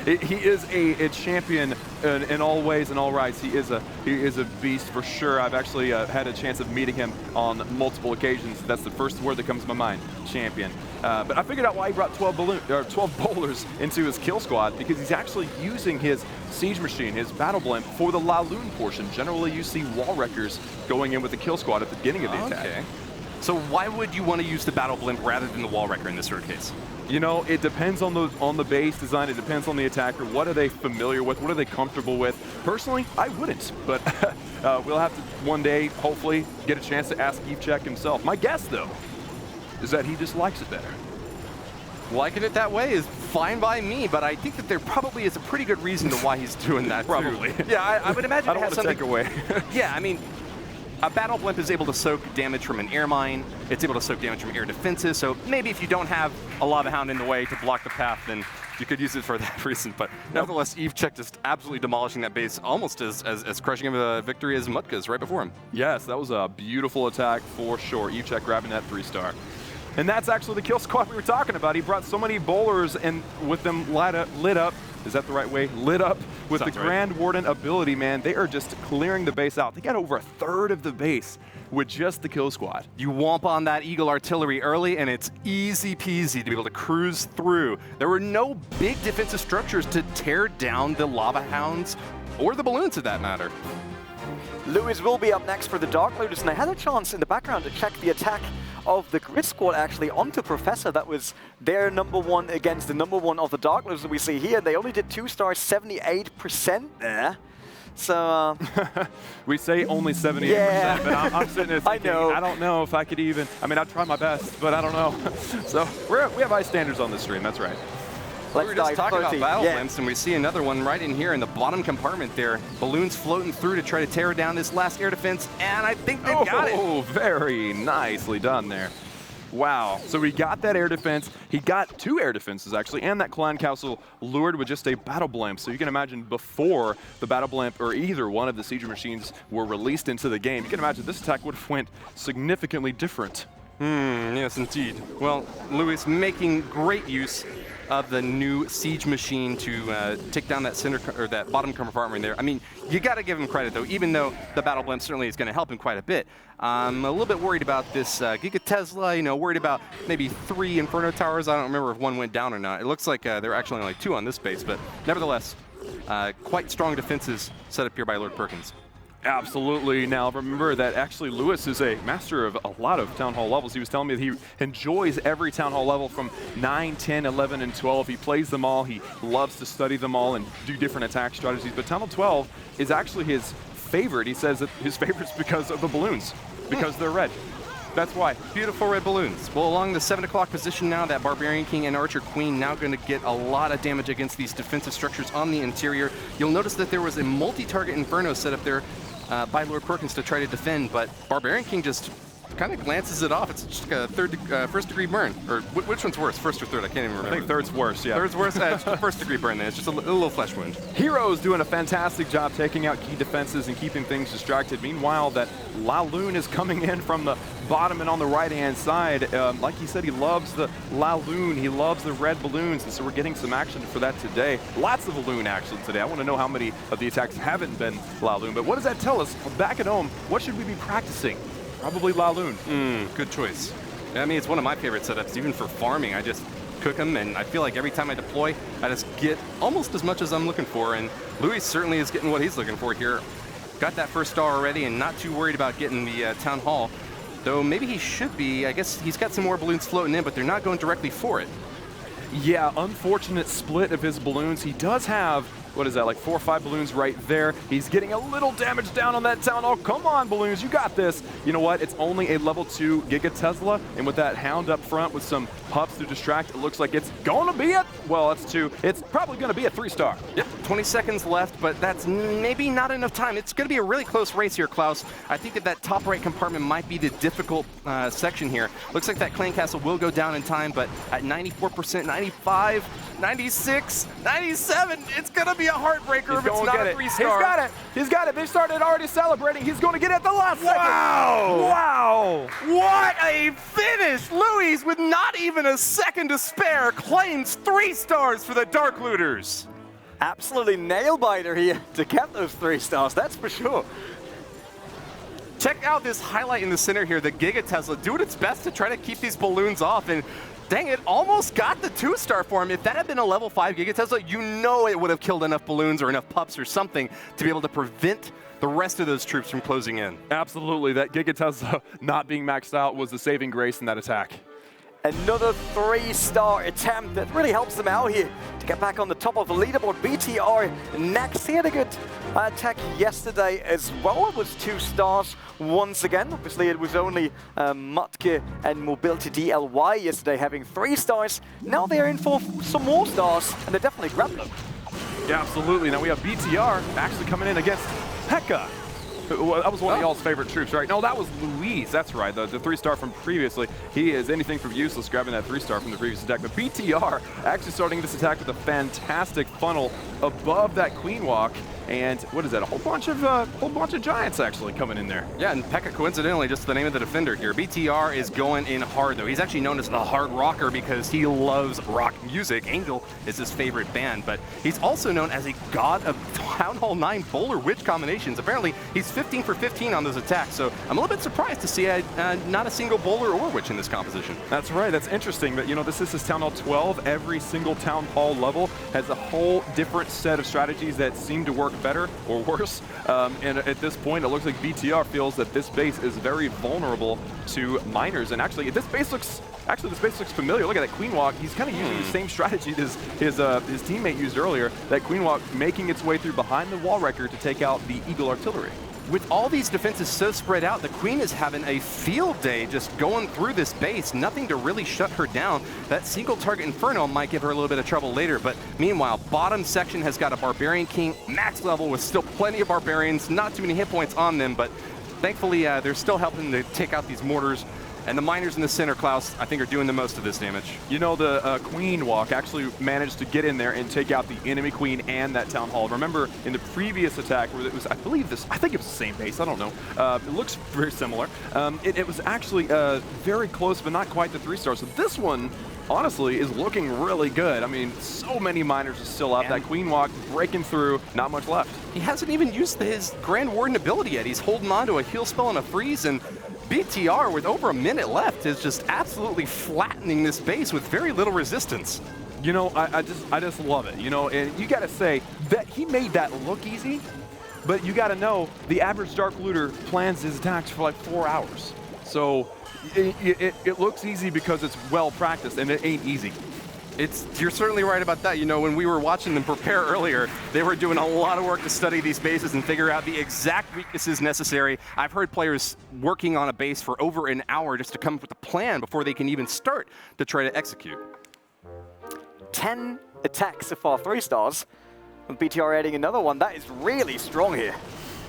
he is a champion in all ways and all rights. He is a beast for sure. I've actually had a chance of meeting him on multiple occasions. That's the first word that comes to my mind, champion. But I figured out why he brought 12 bowlers into his kill squad, because he's actually using his siege machine, his battle blimp, for the Laloon portion. Generally, you see wall wreckers going in with the kill squad at the beginning of the attack. So why would you want to use the Battle Blimp rather than the Wall Wrecker in this sort of case? You know, it depends on the base design. It depends on the attacker. What are they familiar with? What are they comfortable with? Personally, I wouldn't, but we'll have to one day, hopefully, get a chance to ask Evechek himself. My guess, though, is that he just likes it better. Liking it that way is fine by me, but I think that there probably is a pretty good reason to why he's doing that. Probably. Yeah, I would imagine I don't want to take away. Yeah, I mean, a Battle Blimp is able to soak damage from an air mine. It's able to soak damage from air defenses. So maybe if you don't have a Lava Hound in the way to block the path, then you could use it for that reason. But nevertheless, Evechek just absolutely demolishing that base, almost as crushing of a victory as Mutka's right before him. Yes, that was a beautiful attack for sure. Evechek grabbing that 3-star. And that's actually the kill squad we were talking about. He brought so many bowlers and with them lit up. Is that the right way? Lit up with the Grand Warden ability, man. They are just clearing the base out. They got over a third of the base with just the kill squad. You womp on that Eagle artillery early, and it's easy peasy to be able to cruise through. There were no big defensive structures to tear down the Lava Hounds, or the balloons, for that matter. Lewis will be up next for the Dark Looters, and I had a chance in the background to check the attack of the Grizz Squad actually onto Professor. That was their #1 against the #1 of the Dark Looters that we see here. They only did 2 stars, 78% there. So we say only 78%, yeah. but I'm sitting there thinking, I don't know if I could even. I mean, I'd try my best, but I don't know. So we have high standards on this stream. That's right. We were just talking about Battle Blimps, and we see another one right in here in the bottom compartment there. Balloons floating through to try to tear down this last air defense, and I think they've got it. Oh, very nicely done there. Wow. So we got that air defense. He got 2 air defenses, actually, and that Clan Castle lured with just a Battle Blimp. So you can imagine before the Battle Blimp or either one of the Siege Machines were released into the game, you can imagine this attack would have went significantly different. Yes, indeed. Well, Lewis making great use of the new Siege Machine to take down that center or that bottom compartment there. I mean, you got to give him credit, though, even though the Battle Blimp certainly is going to help him quite a bit. I'm a little bit worried about this Giga Tesla, you know, worried about maybe 3 Inferno Towers. I don't remember if 1 went down or not. It looks like there are actually only 2 on this base, but nevertheless, quite strong defenses set up here by Lord Perkins. Absolutely. Now, remember that actually Lewis is a master of a lot of Town Hall levels. He was telling me that he enjoys every Town Hall level from 9, 10, 11, and 12. He plays them all. He loves to study them all and do different attack strategies. But Town Hall 12 is actually his favorite. He says that his favorite's because of the balloons, because they're red. That's why. Beautiful red balloons. Well, along the 7 o'clock position now, that Barbarian King and Archer Queen now going to get a lot of damage against these defensive structures on the interior. You'll notice that there was a multi-target Inferno set up there by Lord Perkins to try to defend, but Barbarian King just kind of glances it off. It's just like a first-degree burn. Or which one's worse, first or third? I can't even remember. I think third's worse, yeah. Third's worse? It's a first-degree burn then. It's just a little flesh wound. Hero's doing a fantastic job taking out key defenses and keeping things distracted. Meanwhile, that Laloon is coming in from the bottom and on the right-hand side. Like he said, he loves the Laloon. He loves the red balloons, and so we're getting some action for that today. Lots of Laloon action today. I want to know how many of the attacks haven't been Laloon, but what does that tell us? Back at home, what should we be practicing? Probably Laloon. Good choice. I mean, it's one of my favorite setups, even for farming. I just cook them, and I feel like every time I deploy, I just get almost as much as I'm looking for, and Louis certainly is getting what he's looking for here. Got that first star already, and not too worried about getting the Town Hall. Though maybe he should be. I guess he's got some more balloons floating in, but they're not going directly for it. Yeah, unfortunate split of his balloons. He does have, what is that, like 4 or 5 balloons right there. He's getting a little damage down on that Town Hall. Come on, balloons, you got this. You know what? It's only a level 2 Giga Tesla, and with that Hound up front with some pups to distract, it looks like it's going to be that's 2. It's probably going to be a 3-star. Yep, 20 seconds left, but that's maybe not enough time. It's going to be a really close race here, Klaus. I think that top right compartment might be the difficult section here. Looks like that Clan Castle will go down in time, but at 94%, 95, 96, 97, it's going to be a heartbreaker if it's not a 3-star. He's got it. He's got it. They started already celebrating. He's going to get it at the last second. Wow. What a finish. Louis, with not even a second to spare, claims 3 stars for the Dark Looters. Absolutely nail-biter here to get those 3 stars, that's for sure. Check out this highlight in the center here, the Giga Tesla doing its best to try to keep these balloons off, and dang it, almost got the 2-star for him. If that had been a level 5 Giga Tesla, you know it would have killed enough balloons or enough pups or something to be able to prevent the rest of those troops from closing in. Absolutely, that Giga Tesla not being maxed out was the saving grace in that attack. Another 3-star attempt that really helps them out here to get back on the top of the leaderboard. BTR next. He had a good attack yesterday as well. It was 2 stars once again. Obviously, it was only Mutke and Mobility DLY yesterday having 3 stars. Now they're in for some more stars, and they definitely grabbed them. Yeah, absolutely. Now we have BTR actually coming in against Pekka. That was one of y'all's favorite troops, right? No, that was Luis. That's right, the 3-star from previously. He is anything from useless, grabbing that 3-star from the previous attack. But BTR actually starting this attack with a fantastic funnel above that Queen Walk. And what is that? A whole bunch of giants actually coming in there. Yeah, and Pekka, coincidentally, just the name of the defender here. BTR is going in hard, though. He's actually known as the hard rocker because he loves rock music. Angel is his favorite band, but he's also known as a god of Town Hall 9 bowler witch combinations. Apparently, he's 15 for 15 on those attacks, so I'm a little bit surprised to see not a single bowler or witch in this composition. That's right. That's interesting. But, you know, this is his Town Hall 12. Every single Town Hall level has a whole different set of strategies that seem to work better or worse. And at this point, it looks like BTR feels that this base is very vulnerable to miners. And actually, this base looks familiar. Look at that Queen Walk. He's kind of using the same strategy as his teammate used earlier. That Queen Walk making its way through behind the wall wrecker to take out the Eagle artillery. With all these defenses so spread out, the Queen is having a field day just going through this base. Nothing to really shut her down. That single target Inferno might give her a little bit of trouble later, but meanwhile, bottom section has got a Barbarian King, max level with still plenty of Barbarians, not too many hit points on them, but thankfully they're still helping to take out these mortars. And the miners in the center, Klaus, I think are doing the most of this damage. You know, the Queen Walk actually managed to get in there and take out the enemy Queen and that Town Hall. Remember, in the previous attack, where it was, I think it was the same base, I don't know. It looks very similar. It was actually very close, but not quite the 3-star. So this one, honestly, is looking really good. I mean, so many miners are still up. That Queen Walk breaking through, not much left. He hasn't even used his Grand Warden ability yet. He's holding on to a heal spell and a freeze, and BTR, with over a minute left, is just absolutely flattening this base with very little resistance. You know, I just love it. You know, and you got to say that he made that look easy, but you got to know the average Dark Looter plans his attacks for like 4 hours. So it looks easy because it's well practiced, and it ain't easy. You're certainly right about that. You know, when we were watching them prepare earlier, they were doing a lot of work to study these bases and figure out the exact weaknesses necessary. I've heard players working on a base for over an hour just to come up with a plan before they can even start to try to execute. 10 attacks so far, 3 stars. With BTR adding another one, that is really strong here.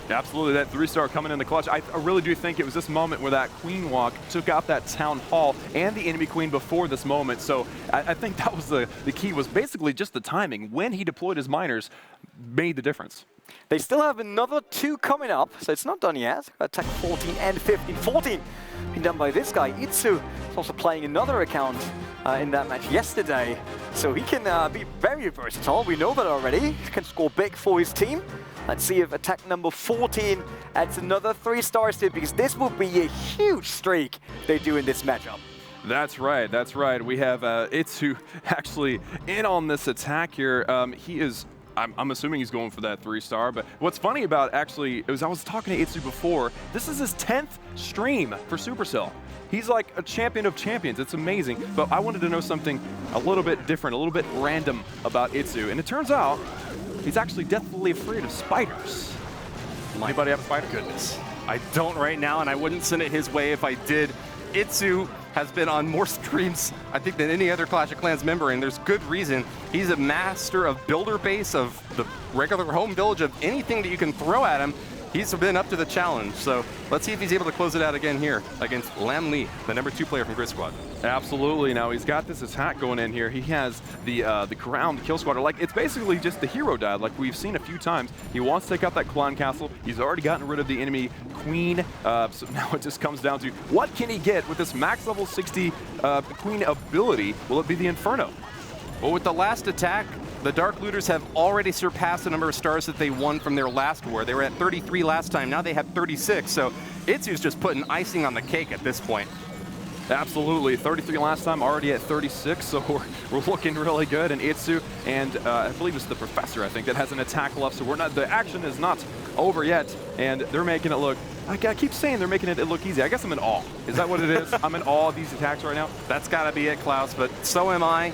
Absolutely, that 3-star coming in the clutch. I really do think it was this moment where that Queen Walk took out that Town Hall and the enemy Queen before this moment. So I think that was the key, was basically just the timing. When he deployed his miners made the difference. They still have another 2 coming up, so it's not done yet. Attack 14 and 15. 14 being done by this guy. Itsu is also playing another account in that match yesterday. So he can be very versatile, we know that already. He can score big for his team. Let's see if attack number 14 adds another 3 stars to it, because this will be a huge streak they do in this matchup. That's right, that's right. We have Itsu actually in on this attack here. He is, I'm assuming he's going for that 3-star, but what's funny about actually, I was talking to Itsu before, this is his 10th stream for Supercell. He's like a champion of champions. It's amazing. But I wanted to know something a little bit different, a little bit random about Itsu. And it turns out he's actually deathly afraid of spiders. Anybody have a spider? Goodness. I don't right now, and I wouldn't send it his way if I did. Itsu has been on more streams, I think, than any other Clash of Clans member, and there's good reason. He's a master of builder base, of the regular home village, of anything that you can throw at him. He's been up to the challenge, so let's see if he's able to close it out again here against Lam Lee, the number 2 player from Grizz Squad. Absolutely. Now he's got this attack going in here. He has the crowned kill squatter. Like, it's basically just the hero dive, like we've seen a few times. He wants to take out that clan castle. He's already gotten rid of the enemy queen. So now it just comes down to what can he get with this max level 60 queen ability? Will it be the Inferno? Well, with the last attack, the Dark Looters have already surpassed the number of stars that they won from their last war. They were at 33 last time, now they have 36. So Itsu's just putting icing on the cake at this point. Absolutely, 33 last time, already at 36, so we're looking really good. And Itsu, and I believe it's the Professor, I think, that has an attack left, so the action is not over yet, and they're making it look, I keep saying they're making it look easy. I guess I'm in awe. Is that what it is? I'm in awe of these attacks right now? That's got to be it, Klaus, but so am I.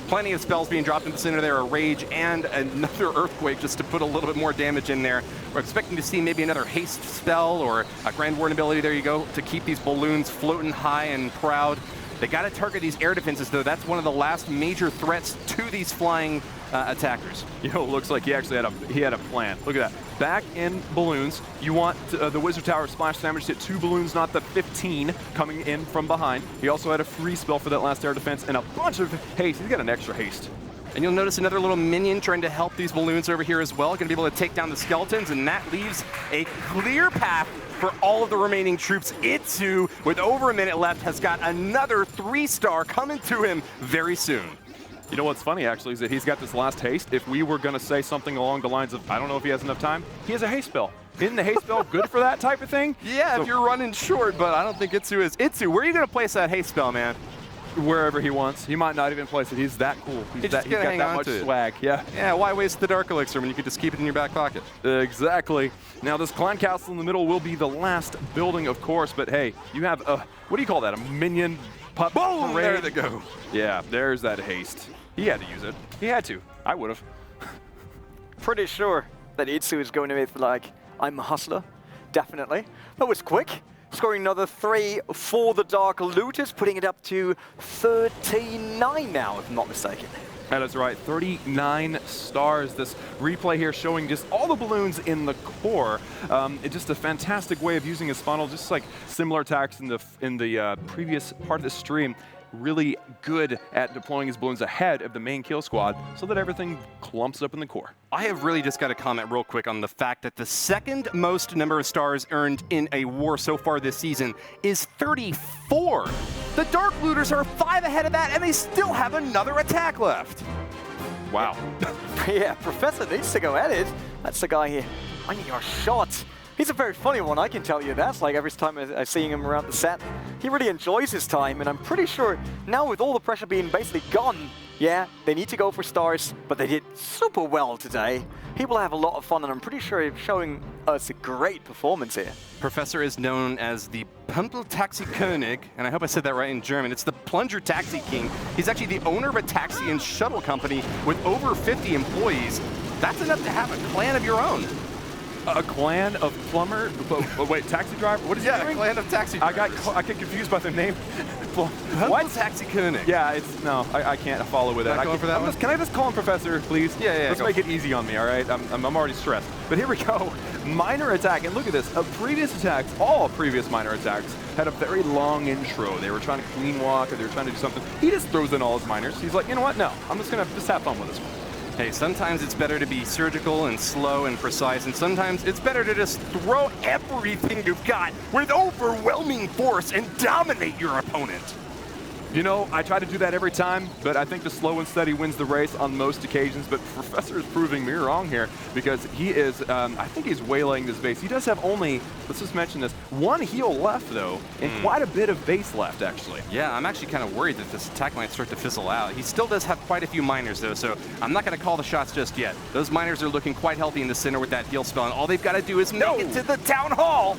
Plenty of spells being dropped in the center there, a Rage and another Earthquake just to put a little bit more damage in there. We're expecting to see maybe another Haste spell or a Grand Warden ability, there you go, to keep these balloons floating high and proud. They got to target these air defenses, though. That's one of the last major threats to these flying attackers. You know, it looks like he actually had a plan. Look at that. Back in balloons, you want the Wizard Tower splash damage to hit 2 balloons, not the 15 coming in from behind. He also had a free spell for that last air defense and a bunch of haste. He's got an extra haste. And you'll notice another little minion trying to help these balloons over here as well. Going to be able to take down the skeletons, and that leaves a clear path for all of the remaining troops. Itsu, with over a minute left, has got another 3-star coming to him very soon. You know what's funny, actually, is that he's got this last haste. If we were going to say something along the lines of, I don't know if he has enough time, he has a haste spell. Isn't the haste spell good for that type of thing? Yeah, so, if you're running short, but I don't think Itsu is. Itsu, where are you going to place that haste spell, man? Wherever he wants. He might not even place it. He's that cool. He's got that much swag. Yeah, why waste the Dark Elixir when you could just keep it in your back pocket? Exactly. Now, this Clan Castle in the middle will be the last building, of course, but hey, you have a, what do you call that, a minion pup Boom, parade? there they go. Yeah, there's that haste. He had to use it. He had to. I would have. Pretty sure that Itsu is going to be like, I'm a hustler. Definitely. That was quick. Scoring another 3 for the Dark Looters, putting it up to 39 now, if I'm not mistaken. That is right, 39 stars. This replay here showing just all the balloons in the core. It's just a fantastic way of using his funnel, just like similar attacks in the previous part of the stream. Really good at deploying his balloons ahead of the main kill squad so that everything clumps up in the core. I have really just got to comment real quick on the fact that the second most number of stars earned in a war so far this season is 34. The Dark Looters are 5 ahead of that, and they still have another attack left. Wow. Yeah, Professor needs to go at it. That's the guy here. I need your shot. He's a very funny one, I can tell you that. Like every time I see him around the set, he really enjoys his time, and I'm pretty sure now with all the pressure being basically gone, yeah, they need to go for stars, but they did super well today. He will have a lot of fun, and I'm pretty sure he's showing us a great performance here. Professor is known as the Pumpel-Taxi-König, and I hope I said that right in German. It's the Plunger Taxi King. He's actually the owner of a taxi and shuttle company with over 50 employees. That's enough to have a clan of your own. A clan of plumber, wait, taxi driver? What is he doing? Yeah, a clan of taxi drivers. I get confused by the name. What? Taxi König. Yeah, it's, no, I can't follow with that. Can I just call him Professor, please? Yeah. Let's make it easy on me, all right? I'm already stressed. But here we go. Minor attack, and look at this. Previous attacks, all previous minor attacks, had a very long intro. They were trying to clean walk, or they were trying to do something. He just throws in all his minors. He's like, you know what? No, I'm just going to have fun with this one. Hey, sometimes it's better to be surgical and slow and precise, and sometimes it's better to just throw everything you've got with overwhelming force and dominate your opponent. You know, I try to do that every time, but I think the slow and steady wins the race on most occasions. But Professor is proving me wrong here because he is, I think he's waylaying this base. He does have only, let's just mention this, 1 heal left, though, and quite a bit of base left, actually. Yeah, I'm actually kind of worried that this attack might start to fizzle out. He still does have quite a few miners, though, so I'm not going to call the shots just yet. Those miners are looking quite healthy in the center with that heal spell, and all they've got to do is make it to the Town Hall.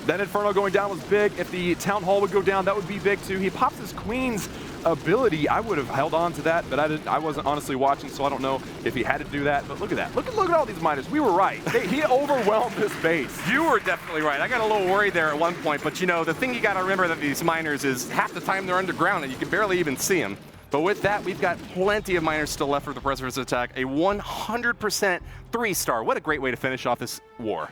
That Inferno going down was big. If the Town Hall would go down, that would be big, too. He pops his Queen's ability. I would have held on to that, but I wasn't honestly watching, so I don't know if he had to do that. But look at that. Look at all these miners. We were right. He overwhelmed this base. You were definitely right. I got a little worried there at one point, but you know, the thing you got to remember that these miners is half the time they're underground and you can barely even see them. But with that, we've got plenty of miners still left for the Preserver's attack. A 100% 3-star. What a great way to finish off this war.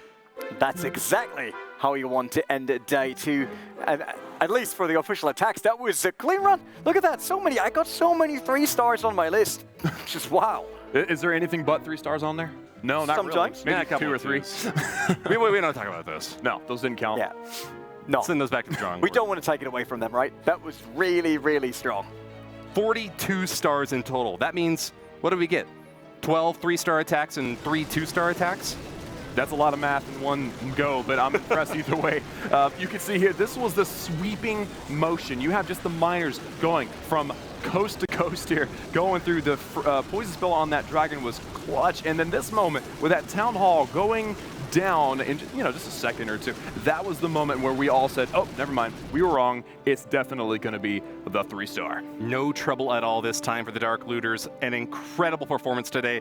That's exactly how you want to end day 2, at least for the official attacks. That was a clean run. Look at that, I got so many 3 stars on my list. Just wow. Is there anything but 3 stars on there? No, not sometimes. Really. Maybe 2 or 3. we don't talk about those. No, those didn't count. Yeah. No. Send those back to the drawing board. We don't want to take it away from them, right? That was really, really strong. 42 stars in total. That means, what do we get? 12 3-star attacks and 3 2-star attacks? That's a lot of math in one go, but I'm impressed either way. You can see here, this was the sweeping motion. You have just the miners going from coast to coast here, going through the poison spell on that dragon was clutch. And then this moment with that Town Hall going down in just a second or two. That was the moment where we all said, oh, never mind, we were wrong. It's definitely going to be the 3-star. No trouble at all this time for the Dark Looters. An incredible performance today.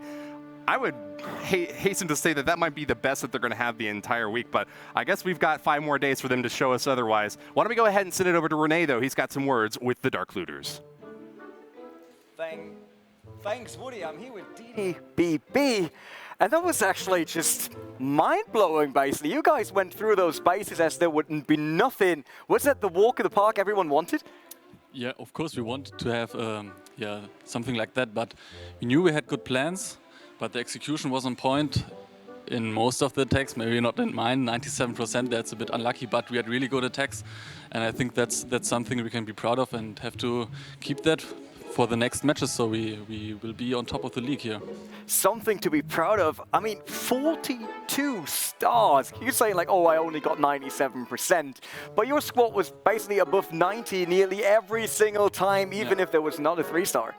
I would hasten to say that that might be the best that they're going to have the entire week, but I guess we've got 5 more days for them to show us otherwise. Why don't we go ahead and send it over to Renee, though? He's got some words with the Dark Looters. Thanks, Woody. I'm here with DDBB. And that was actually just mind-blowing, basically. You guys went through those bases as there wouldn't be nothing. Was that the walk in the park everyone wanted? Yeah, of course we wanted to have something like that, but we knew we had good plans, but the execution was on point in most of the attacks, maybe not in mine, 97%, that's a bit unlucky, but we had really good attacks, and I think that's something we can be proud of and have to keep that for the next matches, so we will be on top of the league here. Something to be proud of. I mean, 42 stars. You're saying like, oh, I only got 97%, but your squad was basically above 90 nearly every single time, even if there was not a 3-star.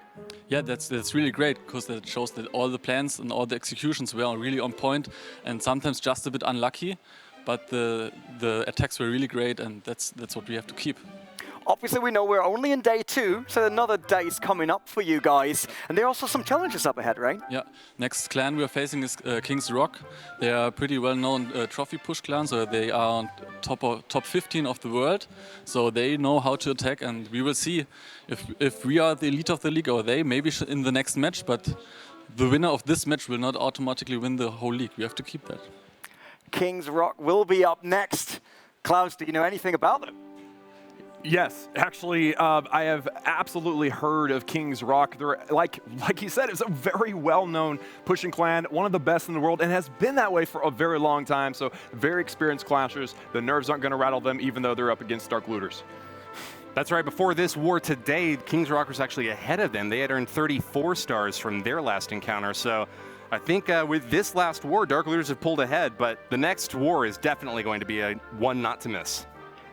Yeah, that's really great, because that shows that all the plans and all the executions were really on point, and sometimes just a bit unlucky, but the attacks were really great, and that's what we have to keep. Obviously, we know we're only in day 2, so another day is coming up for you guys. And there are also some challenges up ahead, right? Yeah. Next clan we are facing is King's Rock. They are a pretty well-known trophy push clan, so they are on top 15 of the world. So they know how to attack, and we will see if we are the elite of the league or they, maybe in the next match. But the winner of this match will not automatically win the whole league. We have to keep that. King's Rock will be up next. Klaus, do you know anything about them? Yes, actually, I have absolutely heard of King's Rock. They're, like he said, it's a very well-known pushing clan, one of the best in the world, and has been that way for a very long time. So very experienced clashers. The nerves aren't going to rattle them, even though they're up against Dark Looters. That's right. Before this war today, King's Rock was actually ahead of them. They had earned 34 stars from their last encounter. So I think with this last war, Dark Looters have pulled ahead, but the next war is definitely going to be a one not to miss.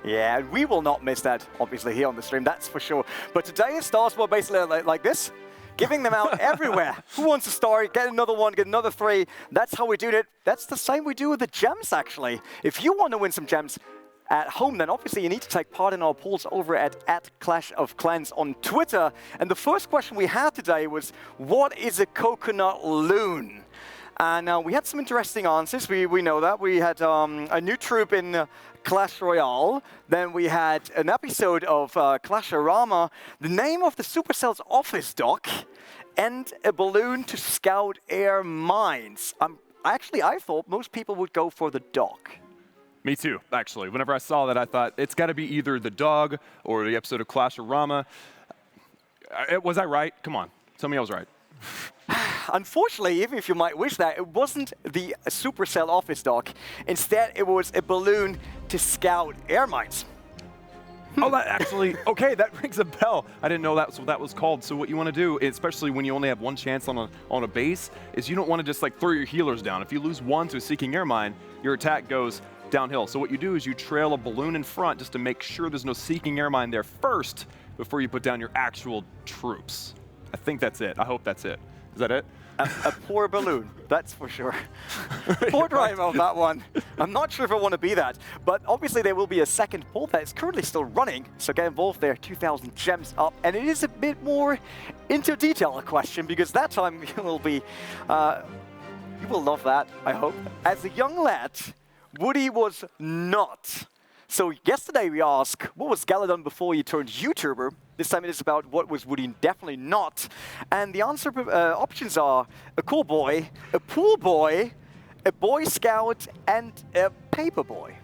Yeah, we will not miss that, obviously, here on the stream, that's for sure. But today's stars were basically like this, giving them out everywhere. Who wants a star? Get another one, get another 3. That's how we do it. That's the same we do with the gems, actually. If you want to win some gems at home, then obviously you need to take part in our polls over at Clash of Clans on Twitter. And the first question we had today was, what is a coconut loon? And we had some interesting answers. We know that. We had a new troop in Clash Royale. Then we had an episode of Clash-orama, the name of the Supercell's office dock, and a balloon to scout air mines. Actually, I thought most people would go for the dock. Me too, actually. Whenever I saw that, I thought it's got to be either the dog or the episode of Clash-orama. Was I right? Come on, tell me I was right. Unfortunately, even if you might wish that, it wasn't the Supercell office dock. Instead, it was a balloon to scout air mines. Oh, that actually, okay, that rings a bell. I didn't know that's what that was called. So what you want to do, especially when you only have one chance on a base, is you don't want to just like throw your healers down. If you lose one to a seeking air mine, your attack goes downhill. So what you do is you trail a balloon in front just to make sure there's no seeking air mine there first before you put down your actual troops. I think that's it. I hope that's it. Is that it? A poor balloon, that's for sure. Poor driver on that one. I'm not sure if I want to be that. But obviously there will be a second poll that is currently still running. So get involved there, 2,000 gems up. And it is a bit more into detail a question, because that time you will be, you will love that, I hope. As a young lad, Woody was not. So yesterday we asked, what was Galadon before he turned YouTuber? This time it is about what was Woody definitely not. And the answer options are a cool boy, a pool boy, a boy scout, and a paper boy.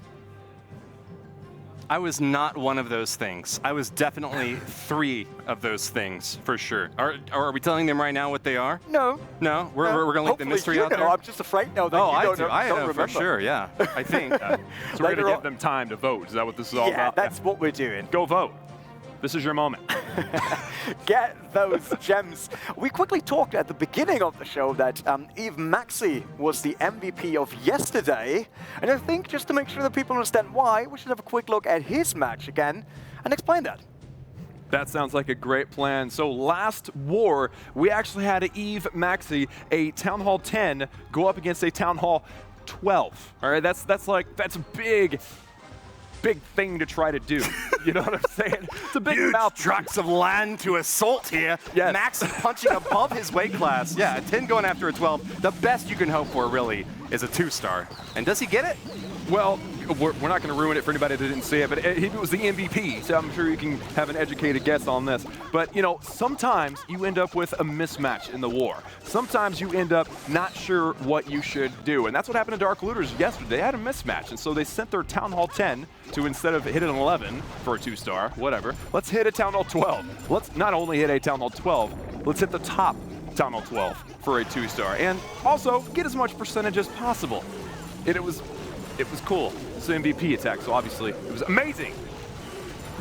I was not one of those things. I was definitely 3 of those things, for sure. Are we telling them right now what they are? No. No? We're going to leave the mystery out there? I'm just afraid now that you don't I know remember. for sure, yeah. I think. So we're going to give them time to vote. Is that what this is all about? Yeah, that's what we're doing. Go vote. This is your moment. Get those gems. We quickly talked at the beginning of the show that Eve Maxi was the MVP of yesterday. And I think just to make sure that people understand why, we should have a quick look at his match again and explain that. That sounds like a great plan. So last war, we actually had Eve Maxi, a Town Hall 10, go up against a Town Hall 12. All right, that's a big thing to try to do. You know what I'm saying? It's a big Huge mouth. tracts of land to assault here. Yes. Max punching above his weight class. Yeah, a 10 going after a 12. The best you can hope for, really, is a 2-star. And does he get it? Well, we're not going to ruin it for anybody that didn't see it, but he was the MVP, so I'm sure you can have an educated guess on this. But, you know, sometimes you end up with a mismatch in the war. Sometimes you end up not sure what you should do, and that's what happened to Dark Looters yesterday. They had a mismatch, and so they sent their Town Hall 10 to, instead of hit an 11 for a 2-star, whatever, let's hit a Town Hall 12. Let's not only hit a Town Hall 12, let's hit the top Town Hall 12 for a 2-star, and also get as much percentage as possible. And it was cool. It's the MVP attack, so obviously it was amazing.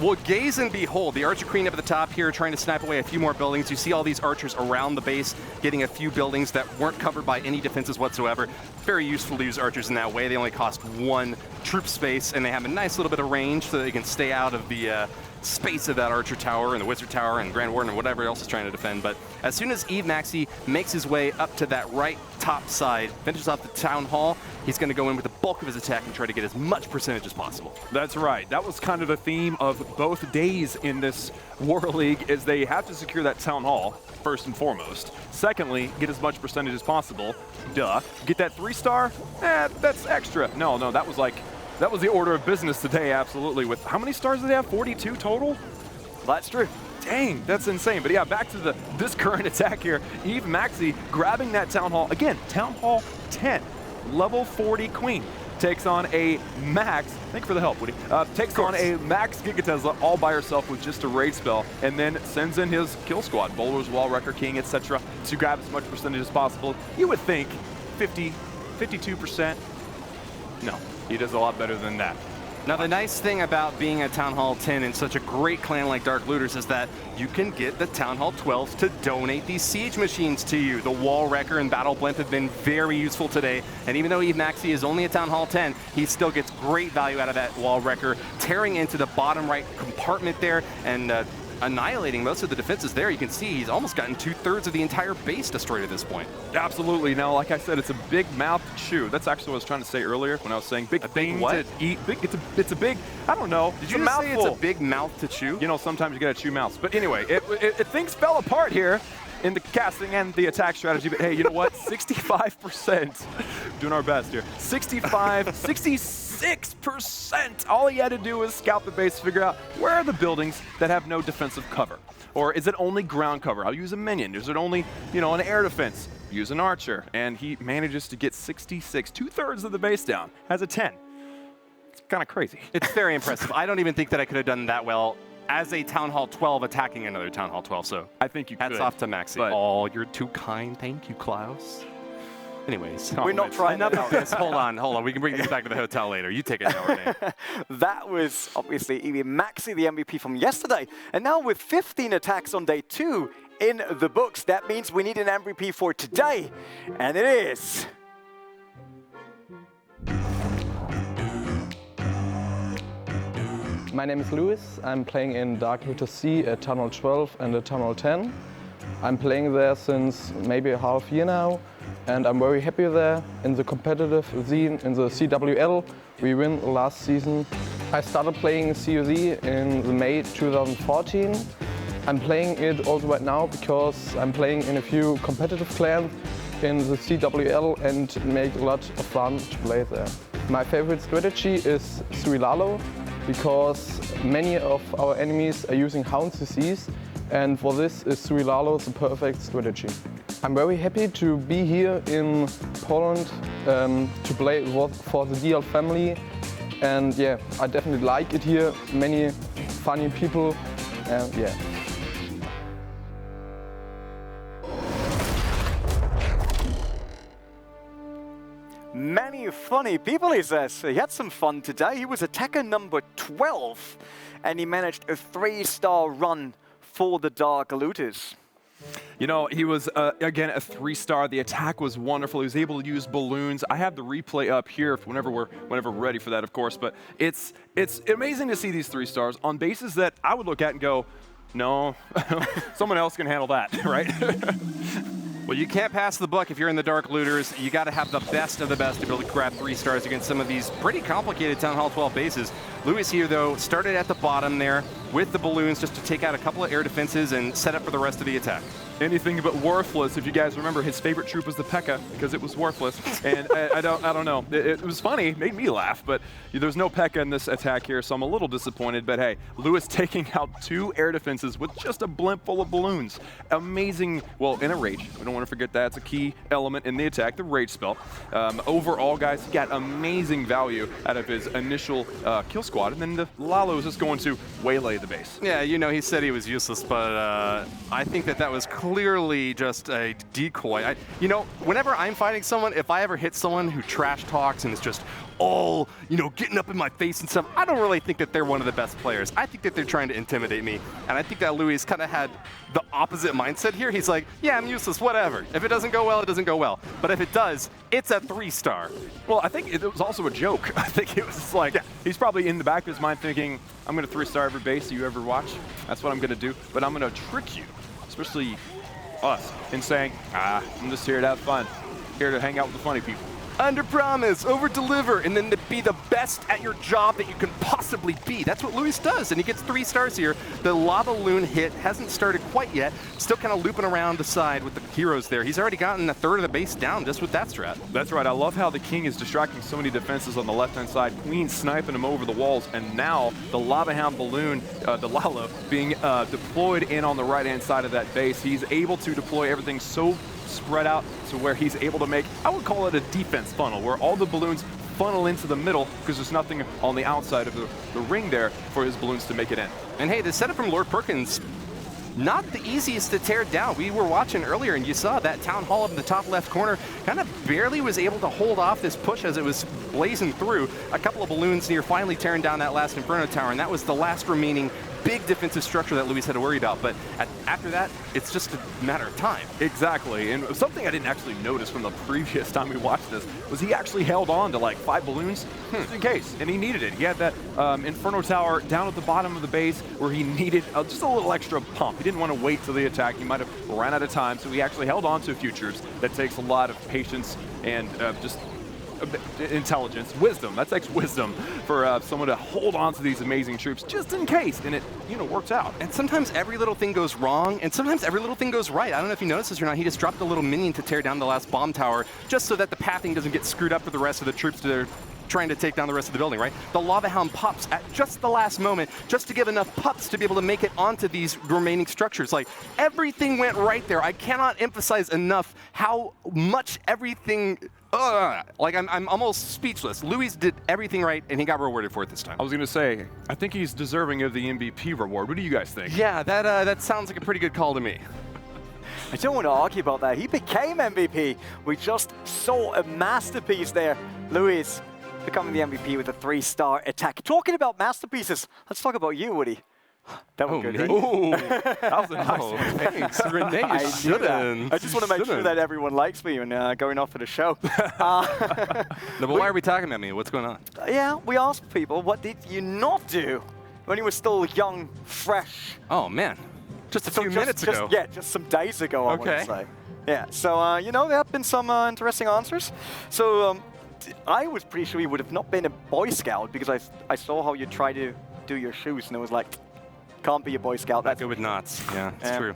Well, gaze and behold, the Archer Queen up at the top here trying to snipe away a few more buildings. You see all these archers around the base getting a few buildings that weren't covered by any defenses whatsoever. Very useful to use archers in that way. They only cost 1 troop space, and they have a nice little bit of range so they can stay out of the space of that Archer Tower and the Wizard Tower and Grand Warden and whatever else is trying to defend. But as soon as Eve Maxi makes his way up to that right top side, finishes off the Town Hall, he's going to go in with the bulk of his attack and try to get as much percentage as possible. That's right. That was kind of the theme of both days in this War League, is they have to secure that Town Hall, first and foremost. Secondly, get as much percentage as possible. Duh. Get that 3-star? That's extra. No, that was the order of business today, absolutely. With how many stars did they have? 42 total? That's true. Dang, that's insane. But yeah, back to this current attack here. Eve Maxi grabbing that Town Hall. Again, Town Hall 10, level 40 Queen. Takes on a Max, thank you for the help, Woody. Takes on a Max Giga Tesla all by herself with just a raid spell, and then sends in his kill squad, Bowlers, Wall Wrecker, King, etc., to grab as much percentage as possible. You would think 50, 52%. No, he does a lot better than that. Now, the nice thing about being at Town Hall 10 in such a great clan like Dark Looters is that you can get the Town Hall 12s to donate these siege machines to you. The Wall Wrecker and Battle Blimp have been very useful today, and even though Eve Maxi is only at Town Hall 10, he still gets great value out of that Wall Wrecker, tearing into the bottom right compartment there and annihilating most of the defenses there. You can see he's almost gotten 2/3 of the entire base destroyed at this point. Absolutely. Now, like I said, it's a big mouth to chew. That's actually what I was trying to say earlier when I was saying big thing to eat. It's a big, I don't know. Did you just say it's a big mouth to chew? You know, sometimes you gotta chew mouths. But anyway, things fell apart here in the casting and the attack strategy. But hey, you know what? 65%. Doing our best here. 66%. All he had to do was scout the base, figure out where are the buildings that have no defensive cover. Or is it only ground cover? I'll use a minion. Is it only, you know, an air defense? Use an archer. And he manages to get 66, 2/3 of the base down. Has a 10. It's kind of crazy. It's very impressive. I don't even think that I could have done that well as a Town Hall 12 attacking another Town Hall 12. So I think you could. Hats off to Maxi. Oh, you're too kind. Thank you, Klaus. Anyways, we're not trying enough of this. Hold on. We can bring this back to the hotel later. You take it now, Renee. That was obviously Eve Maxi, the MVP from yesterday. And now with 15 attacks on day 2 in the books, that means we need an MVP for today. And it is... My name is Louis. I'm playing in Dark Looters C at Town Hall 12 and at Town Hall 10. I'm playing there since maybe a half year now, and I'm very happy there. In the competitive scene, in the CWL, we win last season. I started playing COZ in May 2014. I'm playing it also right now because I'm playing in a few competitive clans in the CWL and make a lot of fun to play there. My favorite strategy is Suilalo, because many of our enemies are using Hound CCs, and for this is Suilalo the perfect strategy. I'm very happy to be here in Poland to play for the DL family, and yeah, I definitely like it here. Many funny people, yeah. Many funny people, he says. He had some fun today. He was attacker number 12, and he managed a 3-star run for the Dark Looters. You know, he was, again, a 3-star. The attack was wonderful. He was able to use balloons. I have the replay up here whenever we're ready for that, of course. But it's amazing to see these 3-stars on bases that I would look at and go, no, someone else can handle that, right? Well, you can't pass the buck if you're in the Dark Looters. You got to have the best of the best to be able to grab 3 stars against some of these pretty complicated Town Hall 12 bases. Lewis here, though, started at the bottom there with the balloons just to take out a couple of air defenses and set up for the rest of the attack. Anything but worthless. If you guys remember, his favorite troop was the P.E.K.K.A. because it was worthless. And I don't know. It was funny, it made me laugh, but there's no P.E.K.K.A. in this attack here, so I'm a little disappointed. But hey, Lewis taking out 2 air defenses with just a blimp full of balloons. Amazing. Well, in a rage. We don't want to forget that. It's a key element in the attack, the rage spell. Overall, guys, he got amazing value out of his initial kill squad, and then the Lalo is just going to waylay the base. Yeah, you know, he said he was useless, but I think that was clearly just a decoy. You know, whenever I'm fighting someone, if I ever hit someone who trash talks and is just all, you know, getting up in my face and stuff, I don't really think that they're one of the best players. I think that they're trying to intimidate me. And I think that Louis kind of had the opposite mindset here. He's like, yeah, I'm useless, whatever. If it doesn't go well, it doesn't go well. But if it does, it's a 3-star. Well, I think it was also a joke. I think it was like, he's probably in the back of his mind thinking, I'm going to 3-star every base you ever watch. That's what I'm going to do. But I'm going to trick you, especially us, in saying, I'm just here to have fun, here to hang out with the funny people. Under promise, over deliver, and then to be the best at your job that you can possibly be. That's what Luis does, and he gets 3 stars here. The lava loon hit hasn't started quite yet. Still kind of looping around the side with the heroes there. He's already gotten a third of the base down just with that strat. That's right. I love how the king is distracting so many defenses on the left-hand side. Queen sniping him over the walls, and now the lava hound balloon, the Lalo, being deployed in on the right-hand side of that base. He's able to deploy everything so spread out to where he's able to make, I would call it a defense funnel, where all the balloons funnel into the middle because there's nothing on the outside of the ring there for his balloons to make it in. And hey, the setup from Lord Perkins, not the easiest to tear down. We were watching earlier and you saw that Town Hall up in the top left corner kind of barely was able to hold off this push as it was blazing through. A couple of balloons near finally tearing down that last Inferno Tower, and that was the last remaining big defensive structure that Luis had to worry about. But after that, it's just a matter of time. Exactly. And something I didn't actually notice from the previous time we watched this was he actually held on to like 5 balloons just in case, and he needed it. He had that Inferno Tower down at the bottom of the base where he needed just a little extra pump. He didn't want to wait till the attack. He might have ran out of time, so he actually held on to a few troops. That takes a lot of patience and just intelligence, wisdom. That takes wisdom for someone to hold on to these amazing troops just in case, and it works out. And sometimes every little thing goes wrong, and sometimes every little thing goes right. I don't know if you noticed this or not. He just dropped a little minion to tear down the last bomb tower just so that the pathing doesn't get screwed up for the rest of the troops that are trying to take down the rest of the building, right? The Lava Hound pops at just the last moment just to give enough pups to be able to make it onto these remaining structures. Like, everything went right there. I cannot emphasize enough how much everything... like, I'm almost speechless. Luis did everything right, and he got rewarded for it this time. I was going to say, I think he's deserving of the MVP reward. What do you guys think? Yeah, that sounds like a pretty good call to me. I don't want to argue about that. He became MVP. We just saw a masterpiece there. Luis becoming the MVP with a 3-star attack. Talking about masterpieces, let's talk about you, Woody. That was good, right? Ooh, that was a nice one. Thanks, Renee. I just want to make sure that everyone likes me when going off for the show. No, but why are we talking about me? What's going on? Yeah, we asked people, what did you not do when you were still young, fresh? Oh, man. Just a few minutes ago. Yeah, just some days ago, I would say. Yeah, so, you know, there have been some interesting answers. So, I was pretty sure you would have not been a Boy Scout because I saw how you try to do your shoes, and it was like, can't be a Boy Scout. That's good with knots. Yeah, it's true.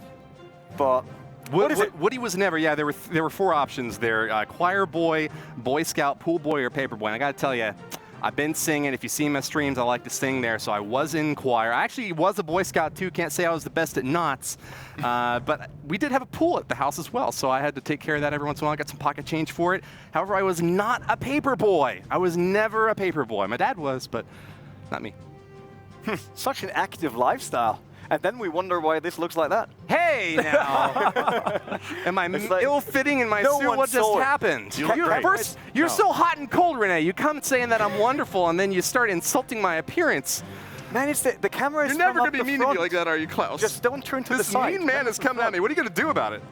But what is it? Woody was never. Yeah, there were 4 options there: choir boy, Boy Scout, pool boy, or paper boy. And I got to tell you, I've been singing. If you see my streams, I like to sing there. So I was in choir. I actually was a Boy Scout too. Can't say I was the best at knots, but we did have a pool at the house as well. So I had to take care of that every once in a while. I got some pocket change for it. However, I was not a paper boy. I was never a paper boy. My dad was, but not me. Such an active lifestyle. And then we wonder why this looks like that. Hey, now! Am I like, ill-fitting in my suit? What just happened? You're so hot and cold, Renee. You come saying that I'm wonderful, and then you start insulting my appearance. Man, it's the camera is You're never going to be mean to me like that, are you, Klaus? Just don't turn to the side. This mean man is coming at me. What are you going to do about it?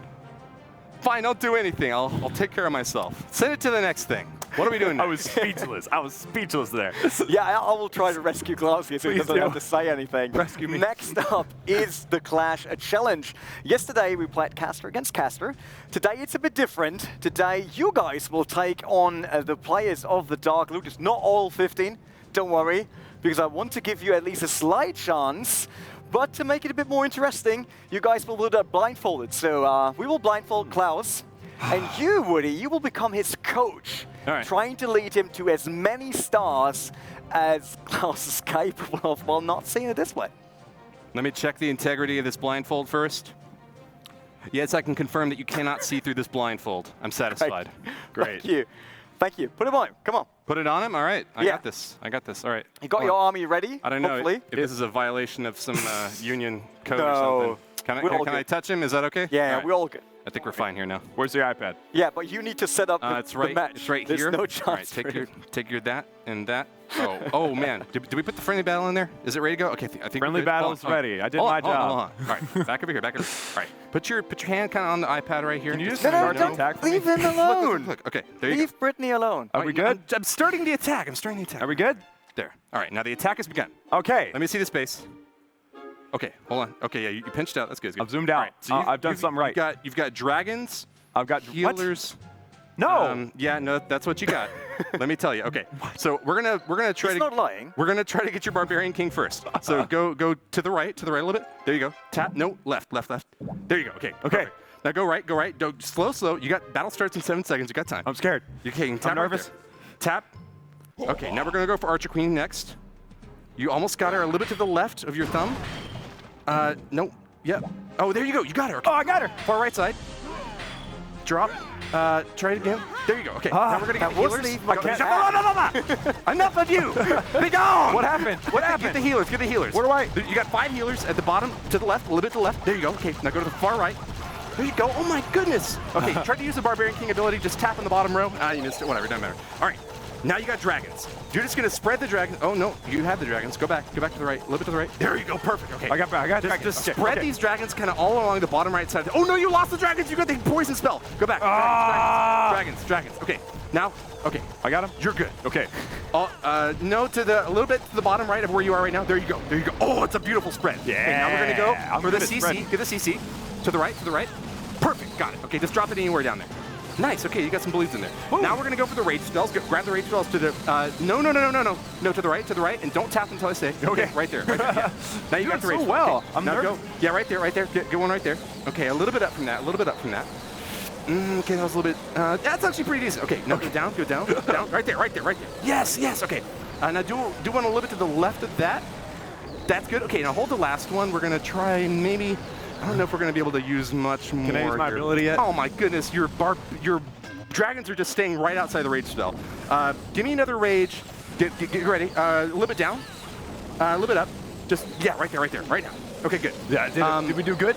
Fine, don't do anything. I'll take care of myself. Send it to the next thing. What are we doing now? I was speechless. I was speechless there. Yeah, I will try to rescue Klaus here so he doesn't have to say anything. Rescue me. Next up is the Clash Challenge. Yesterday we played caster against caster. Today it's a bit different. Today you guys will take on the players of the Dark Looters. Not all 15, don't worry, because I want to give you at least a slight chance. But to make it a bit more interesting, you guys will do that blindfolded. So we will blindfold Klaus. And you, Woody, you will become his coach, trying to lead him to as many stars as Klaus is capable of while not seeing it this way. Let me check the integrity of this blindfold first. Yes, I can confirm that you cannot see through this blindfold. I'm satisfied. Great. Thank you. Thank you. Put it on. Come on. Put it on him? All right. I got this. I got this. All right. You got your army ready? I don't know hopefully. if this is a violation of some union code or something. Can I touch him? Is that okay? Yeah, we're all good. I think we're fine here now. Where's the iPad? Yeah, but you need to set up the match. It's right There's here. no chance. All right, take your that and that. Oh man. Did we put the friendly battle in there? Is it ready to go? Okay, I think friendly battle's ready. I did my job. Hold on. All right, back over here. All right, put your hand kind of on the iPad right here. Can you just start the attack for me? Leave him alone. Look. Okay, there you go. Leave Brittany alone. Are we good? I'm starting the attack. Are we good? There. All right, now the attack has begun. Okay. Let me see the space. Okay, hold on. Okay, yeah, you pinched out. That's good. I've zoomed out. Right, so I've done something right. You've got dragons. I've got healers. What? No. Yeah, no, that's what you got. Let me tell you. Okay, so we're gonna try He's not lying. We're gonna try to get your barbarian king first. So go to the right a little bit. There you go. Tap. No, left. There you go. Okay. Perfect. Now go right. Go slow. You got battle starts in 7 seconds. You got time. I'm scared. Okay, you can tap. I'm nervous. Right tap. Okay, now we're gonna go for Archer Queen next. You almost got her a little bit to the left of your thumb. No. Yep. Oh, there you go. You got her. Okay. Oh, I got her. Far right side. Drop. Try it again. There you go. Okay. Now we're gonna get healers. Enough of you. Be gone. What happened? What happened? Get the healers. Get the healers. Where do I? You got 5 healers at the bottom, to the left, a little bit to the left. There you go. Okay. Now go to the far right. There you go. Oh my goodness. Okay. Try to use the Barbarian King ability. Just tap on the bottom row. You missed it. Whatever. Doesn't matter. All right. Now you got dragons. You're just gonna spread the dragons. Oh no, you have the dragons. Go back to the right, a little bit to the right. There you go, perfect. Okay. I got dragons. Just spread these dragons kind of all along the bottom right side. Oh no, you lost the dragons. You got the poison spell. Go back. Dragons. Okay. Now, okay. I got them. You're good. Okay. No, a little bit to the bottom right of where you are right now. There you go. Oh, it's a beautiful spread. Yeah. Okay, now we're gonna go for the CC. Get the CC. To the right. Perfect. Got it. Okay, just drop it anywhere down there. Nice. Okay, you got some balloons in there. Ooh. Now we're gonna go for the rage spells. Grab the rage spells to the. No. No, to the right, and don't tap until I say. Okay, right there. Yeah. Now you got the rage. So well. Okay. Now go. Yeah, right there. Get one right there. Okay, a little bit up from that. Okay, that was a little bit. That's actually pretty decent. Okay, now go down. Down. Right there. Yes. Okay. Now do one a little bit to the left of that. That's good. Okay, now hold the last one. We're gonna try maybe. I don't know if we're going to be able to use much more. Can I use my ability yet? Oh my goodness, your dragons are just staying right outside the rage spell. Give me another rage. Get ready. A little bit down. A little bit up. Right there, right now. Okay, good. Yeah, did we do good?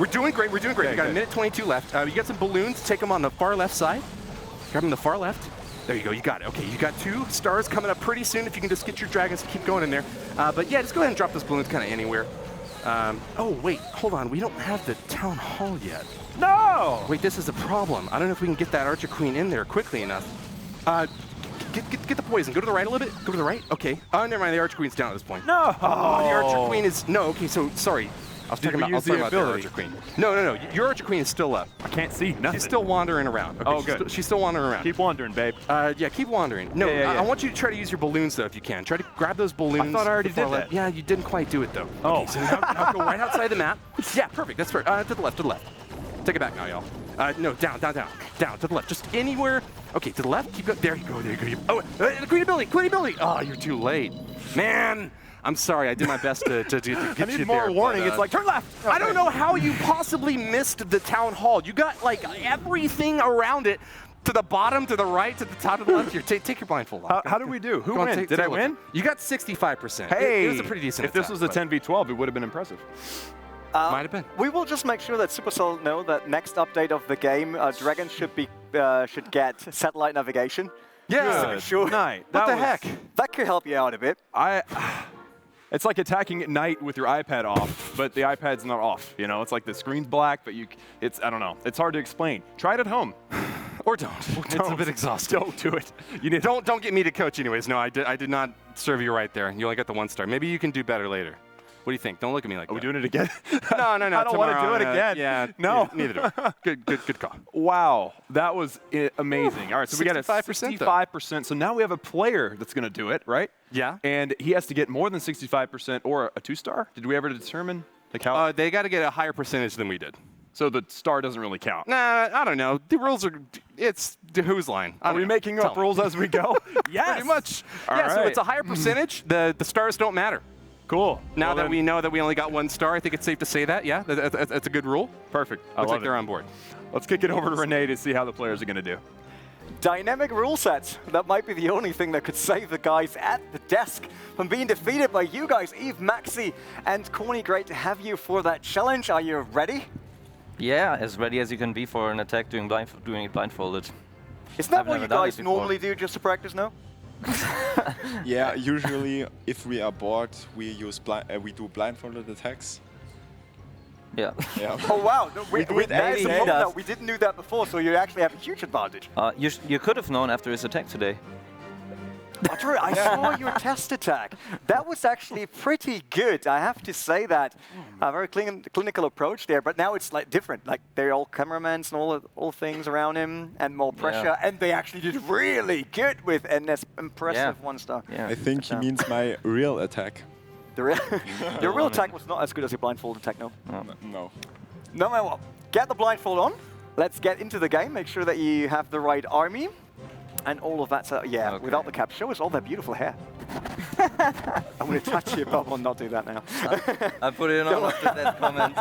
We're doing great. Okay, we got a minute 22 left. You got some balloons. Take them on the far left side. Grab them on the far left. There you go, you got it. Okay, you got 2 stars coming up pretty soon if you can just get your dragons to keep going in there. But yeah, just go ahead and drop those balloons kind of anywhere. Oh, wait, hold on. We don't have the town hall yet. No! Wait, this is a problem. I don't know if we can get that Archer Queen in there quickly enough. Get the poison. Go to the right a little bit. Go to the right. Okay. Oh, never mind. The Archer Queen's down at this point. No! Oh, the Archer Queen is... No, okay, so, sorry. I was talking about the Archer Queen. No. Your Archer Queen is still up. I can't see nothing. She's still wandering around. Okay, good. She's still wandering around. Keep wandering, babe. Yeah, keep wandering. No, I want you to try to use your balloons, though, if you can. Try to grab those balloons. I thought I already did that. Yeah, you didn't quite do it, though. Okay, so now go right outside the map. Yeah, perfect. That's perfect. To the left. Take it back now, y'all. No, down. Down, to the left. Just anywhere. Okay, to the left. Keep going. There you go. Oh, the queen ability. Oh, you're too late. Man. I'm sorry, I did my best to get you there. I need more warning. It's like, turn left. I don't know how you possibly missed the town hall. You got, like, everything around it. To the bottom, to the right, to the top, to the left. Here, take your blindfold off. How did we do? Who won? Did I win? You got 65%. Hey! It was a pretty decent If this was a 10v12, it would have been impressive. Might have been. We will just make sure that Supercell know that next update of the game, Dragons should get satellite navigation. Yeah, sure. Night. What the heck? That could help you out a bit. It's like attacking at night with your iPad off, but the iPad's not off. You know, it's like the screen's black, but I don't know. It's hard to explain. Try it at home. Or don't. It's a bit exhausting. Don't do it. You need don't get me to coach anyways. No, I did not serve you right there. You only got the 1 star. Maybe you can do better later. What do you think? Don't look at me like that. Are we doing it again? No. I don't want to do it again. Yeah. No. Neither do I. Good call. Wow, that was amazing. All right, so we got a 65%. 65%. So now we have a player that's going to do it, right? Yeah. And he has to get more than 65% or a 2-star. Did we ever determine like how? They got to get a higher percentage than we did. So the star doesn't really count. Nah, I don't know. The rules are. It's whose line? Are we making up rules as we go? Yes. Pretty much. All yeah. So right. it's a higher percentage. The stars don't matter. Cool. Now that we know that we only got 1 star, I think it's safe to say that. Yeah, that's a good rule. Perfect. Looks like they're on board. Let's kick it over to Renee to see how the players are going to do. Dynamic rule sets. That might be the only thing that could save the guys at the desk from being defeated by you guys, Eve, Maxi, and Corny. Great to have you for that challenge. Are you ready? Yeah, as ready as you can be for an attack doing it blindfolded. Isn't that what you guys normally do just to practice, no? Yeah, usually if we are bored, we do blindfolded attacks. Yeah. Yeah. Oh wow! No, we does. we didn't know that before, so you actually have a huge advantage. You could have known after his attack today. True, I saw your test attack. That was actually pretty good. I have to say that. A very clinical approach there, but now it's like different. Like they're all cameramans and all things around him, and more pressure. And they actually did really good with an impressive 1 star. Yeah. I think he means my real attack. Your real attack was not as good as your blindfold attack, no? No. No matter what, get the blindfold on. Let's get into the game. Make sure that you have the right army. And all of that, without the cap, show us all their beautiful hair. I'm going to touch you, but I will not do that now. I put it on after that comment.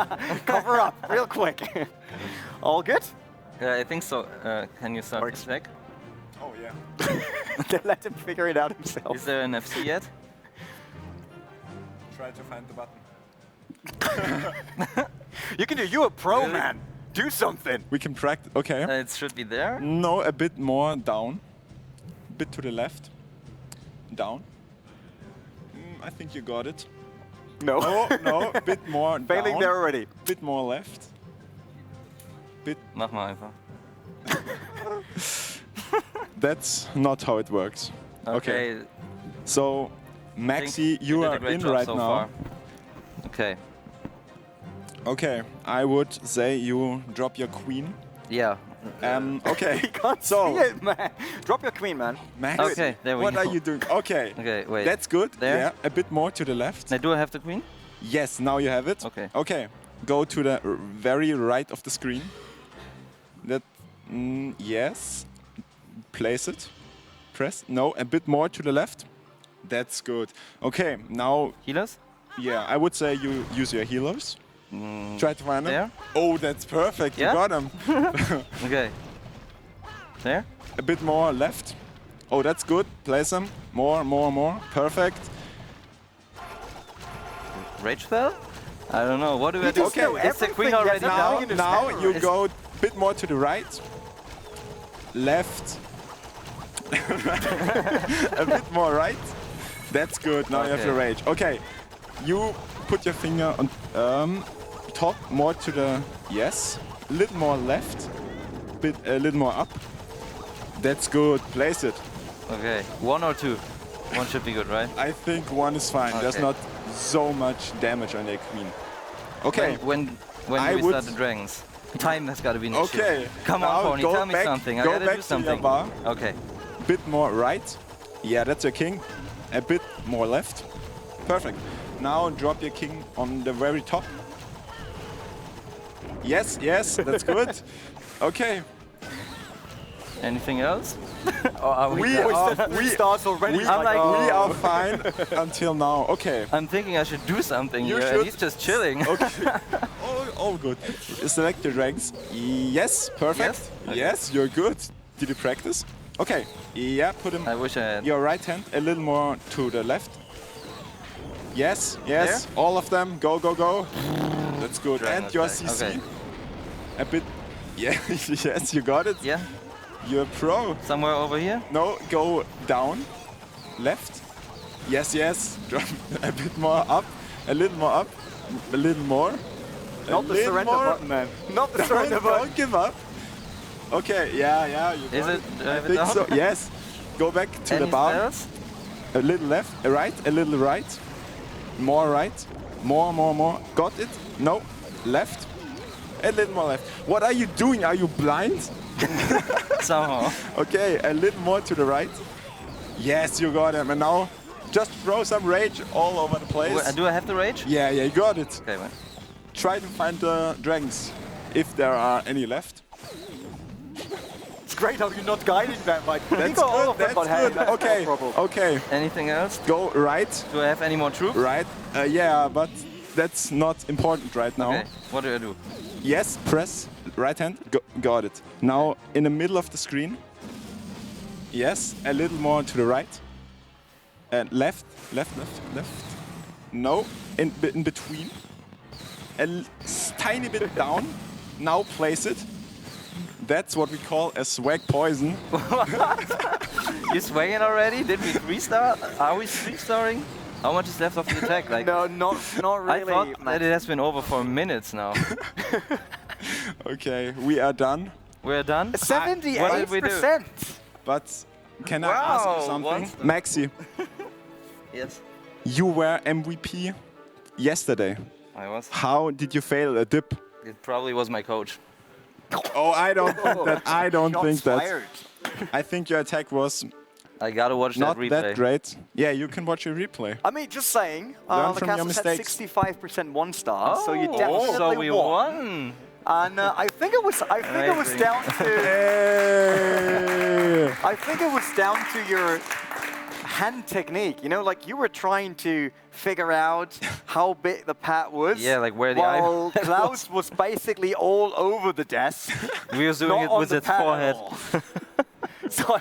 Cover up, real quick. All good? Yeah, I think so. Can you start the check? Oh, yeah. Let him figure it out himself. Is there an FC yet? Try to find the button. You can do, you're a pro, man. Do something. We can practice. Okay. It should be there. No, a bit more down. A bit to the left. Down. I think you got it. No. No, a bit more down. Failing there already. Bit more left. Bit. Mach mal einfach. That's not how it works. Okay. So, Maxi, you are in right now. Far. Okay. Okay, I would say you drop your queen. Yeah. Okay. You can't see it, man. Drop your queen, man. Max, okay, there we go. What are you doing? Okay. Okay, wait. That's good. There? Yeah, a bit more to the left. Now, do I have the queen? Yes, now you have it. Okay. Okay, go to the very right of the screen. That, yes. Place it. Press. No, a bit more to the left. That's good. Okay, now. Healers? Yeah, I would say you use your healers. Try to find them. Oh, that's perfect. Yeah? You got them. Okay. There? A bit more left. Oh, that's good. Place them. More. Perfect. Rage spell? I don't know. What do I do? Okay, is the queen already down? Now you go a bit more to the right. Left. A bit more right. That's good. Now you have your rage. Okay. You put your finger on top, more to the yes. A little more left. A little more up. That's good. Place it. Okay. 1 or 2? 1 should be good, right? I think 1 is fine. Okay. There's not so much damage on their queen. Okay. When do we start the dragons? Time has got to be an issue. Okay. Come on, Pony, tell me something. I go gotta back do something. To your bar. Okay. Bit more right. Yeah, that's your king. A bit more left. Perfect. Now drop your king on the very top. Yes, that's good. Okay. Anything else? Or are we stars already. We are fine until now. Okay. I'm thinking I should do something You here. should. He's just chilling. Okay. all good. Select your ranks. Yes, perfect. Yes? Okay. Yes, you're good. Did you practice? Okay. Yeah, put him. I wish I had. Your right hand a little more to the left. Yes. There? All of them. Go. That's good. Dragon and your attack. CC. Okay. A bit. Yeah. Yes, you got it. Yeah. You're pro. Somewhere over here? No, go down. Left. Yes. Drop a bit more up. A little more up. A little more. Not the surrender button, man. Not the surrender button. Don't give up. Okay, yeah. You Is got it? I think so. Yes. Go back to the bar. Spells? A little left, a right, a little right. More right. More. Got it? No. Left. A little more left. What are you doing? Are you blind? Somehow. Okay, a little more to the right. Yes, you got him. And now just throw some rage all over the place. Do I have the rage? Yeah, you got it. Okay, man. Try to find the dragons, if there are any left. It's great how you're not guiding them. Like, That's good, that's good. Okay, okay. Anything else? Go right. Do I have any more troops? Right. Yeah, but that's not important right now. Okay, what do I do? Yes, press right hand. Got it. Now in the middle of the screen. Yes, a little more to the right. And left. No, in between. A tiny bit down. Now place it. That's what we call a swag poison. You swagging already? Did we restart? Are we restarting? How much is left of the attack? Like, no, not really. I thought that it has been over for minutes now. Okay, we are done. We're done? 78%. What did we do? But can I ask you something? Maxi, yes. You were MVP yesterday. I was. How did you fail a dip? It probably was my coach. Oh, I don't think that. I don't Shots think that. fired. I think your attack was I gotta watch not that replay. that great. Yeah, you can watch your replay. I mean, just saying, Learn the from your cast had mistakes. 65% 1 star, so you Oh, definitely so we won. won. And I think it was down to Hey! I think it was down to your hand technique. You know, like you were trying to figure out how big the pad was. Yeah, like where the eye while Klaus was basically all over the desk. We was doing it with his forehead. So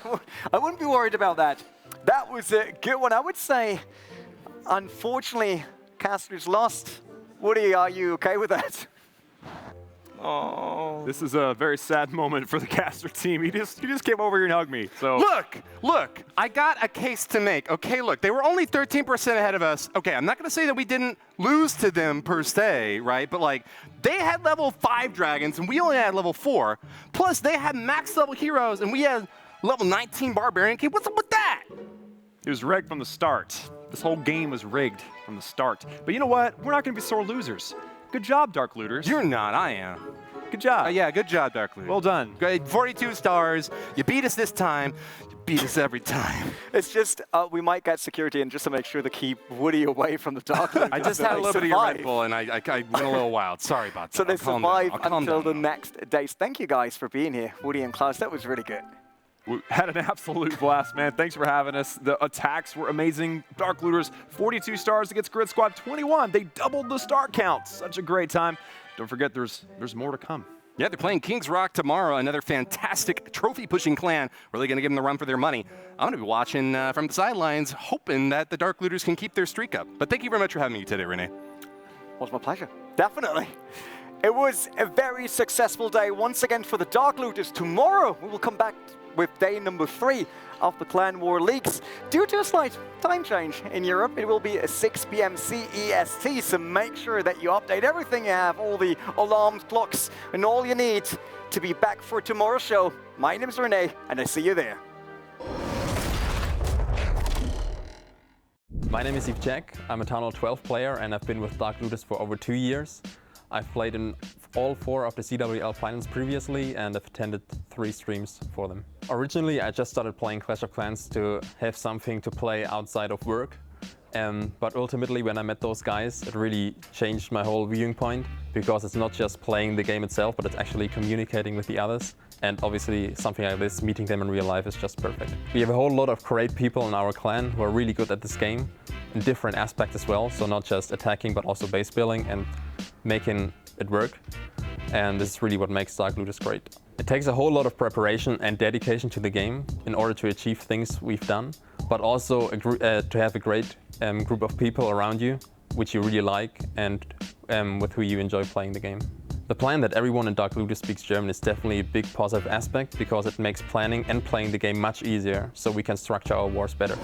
I wouldn't be worried about that. That was a good one. I would say, unfortunately, Casters lost. Woody, are you okay with that? Oh. This is a very sad moment for the caster team. He just came over here and hugged me. So Look, I got a case to make. Okay, look, they were only 13% ahead of us. Okay, I'm not going to say that we didn't lose to them per se, right? But like, they had level 5 dragons and we only had level 4. Plus, they had max level heroes and we had level 19 barbarian. Okay, what's up with that? it was rigged from the start. This whole game was rigged from the start. But you know what? We're not going to be sore losers. Good job, Dark Looters. You're not, I am. Good job. Yeah, good job, Dark Looters. Well done. Great, 42 stars. You beat us this time. You beat us every time. It's just, we might get security in just to make sure to keep Woody away from the Dark Looters. I just had a little bit of your Red Bull, and I went a little wild. Sorry about that. So they survive until the down. next days. Thank you guys for being here, Woody and Klaus. That was really good. We had an absolute blast, man. Thanks for having us. The attacks were amazing. Dark Looters, 42 stars against Grizz Squad, 21. They doubled the star count. Such a great time. Don't forget, there's more to come. Yeah, they're playing Kings Rock tomorrow, another fantastic trophy-pushing clan. Really going to give them the run for their money. I'm going to be watching from the sidelines, hoping that the Dark Looters can keep their streak up. But thank you very much for having me today, Renee. It was my pleasure. Definitely. It was a very successful day once again for the Dark Looters. Tomorrow, we will come back with day number 3 of the Clan War Leagues. Due to a slight time change in Europe, it will be at 6 p.m. CEST, so make sure that you update everything you have, all the alarms, clocks, and all you need to be back for tomorrow's show. My name is Renee, and I see you there. My name is Yves Jack. I'm a TH12 player, and I've been with Dark Looters for over 2 years. I've played in all 4 of the CWL finals previously, and I've attended 3 streams for them. Originally, I just started playing Clash of Clans to have something to play outside of work. But ultimately, when I met those guys, it really changed my whole viewing point, because it's not just playing the game itself, but it's actually communicating with the others. And obviously, something like this, meeting them in real life, is just perfect. We have a whole lot of great people in our clan who are really good at this game, in different aspects as well. So not just attacking, but also base building and making it work. And this is really what makes Dark Looters great. It takes a whole lot of preparation and dedication to the game in order to achieve things we've done, but also to have a great group of people around you, which you really like, and with who you enjoy playing the game. The plan that everyone in Dark Looters speaks German is definitely a big positive aspect, because it makes planning and playing the game much easier, so we can structure our wars better.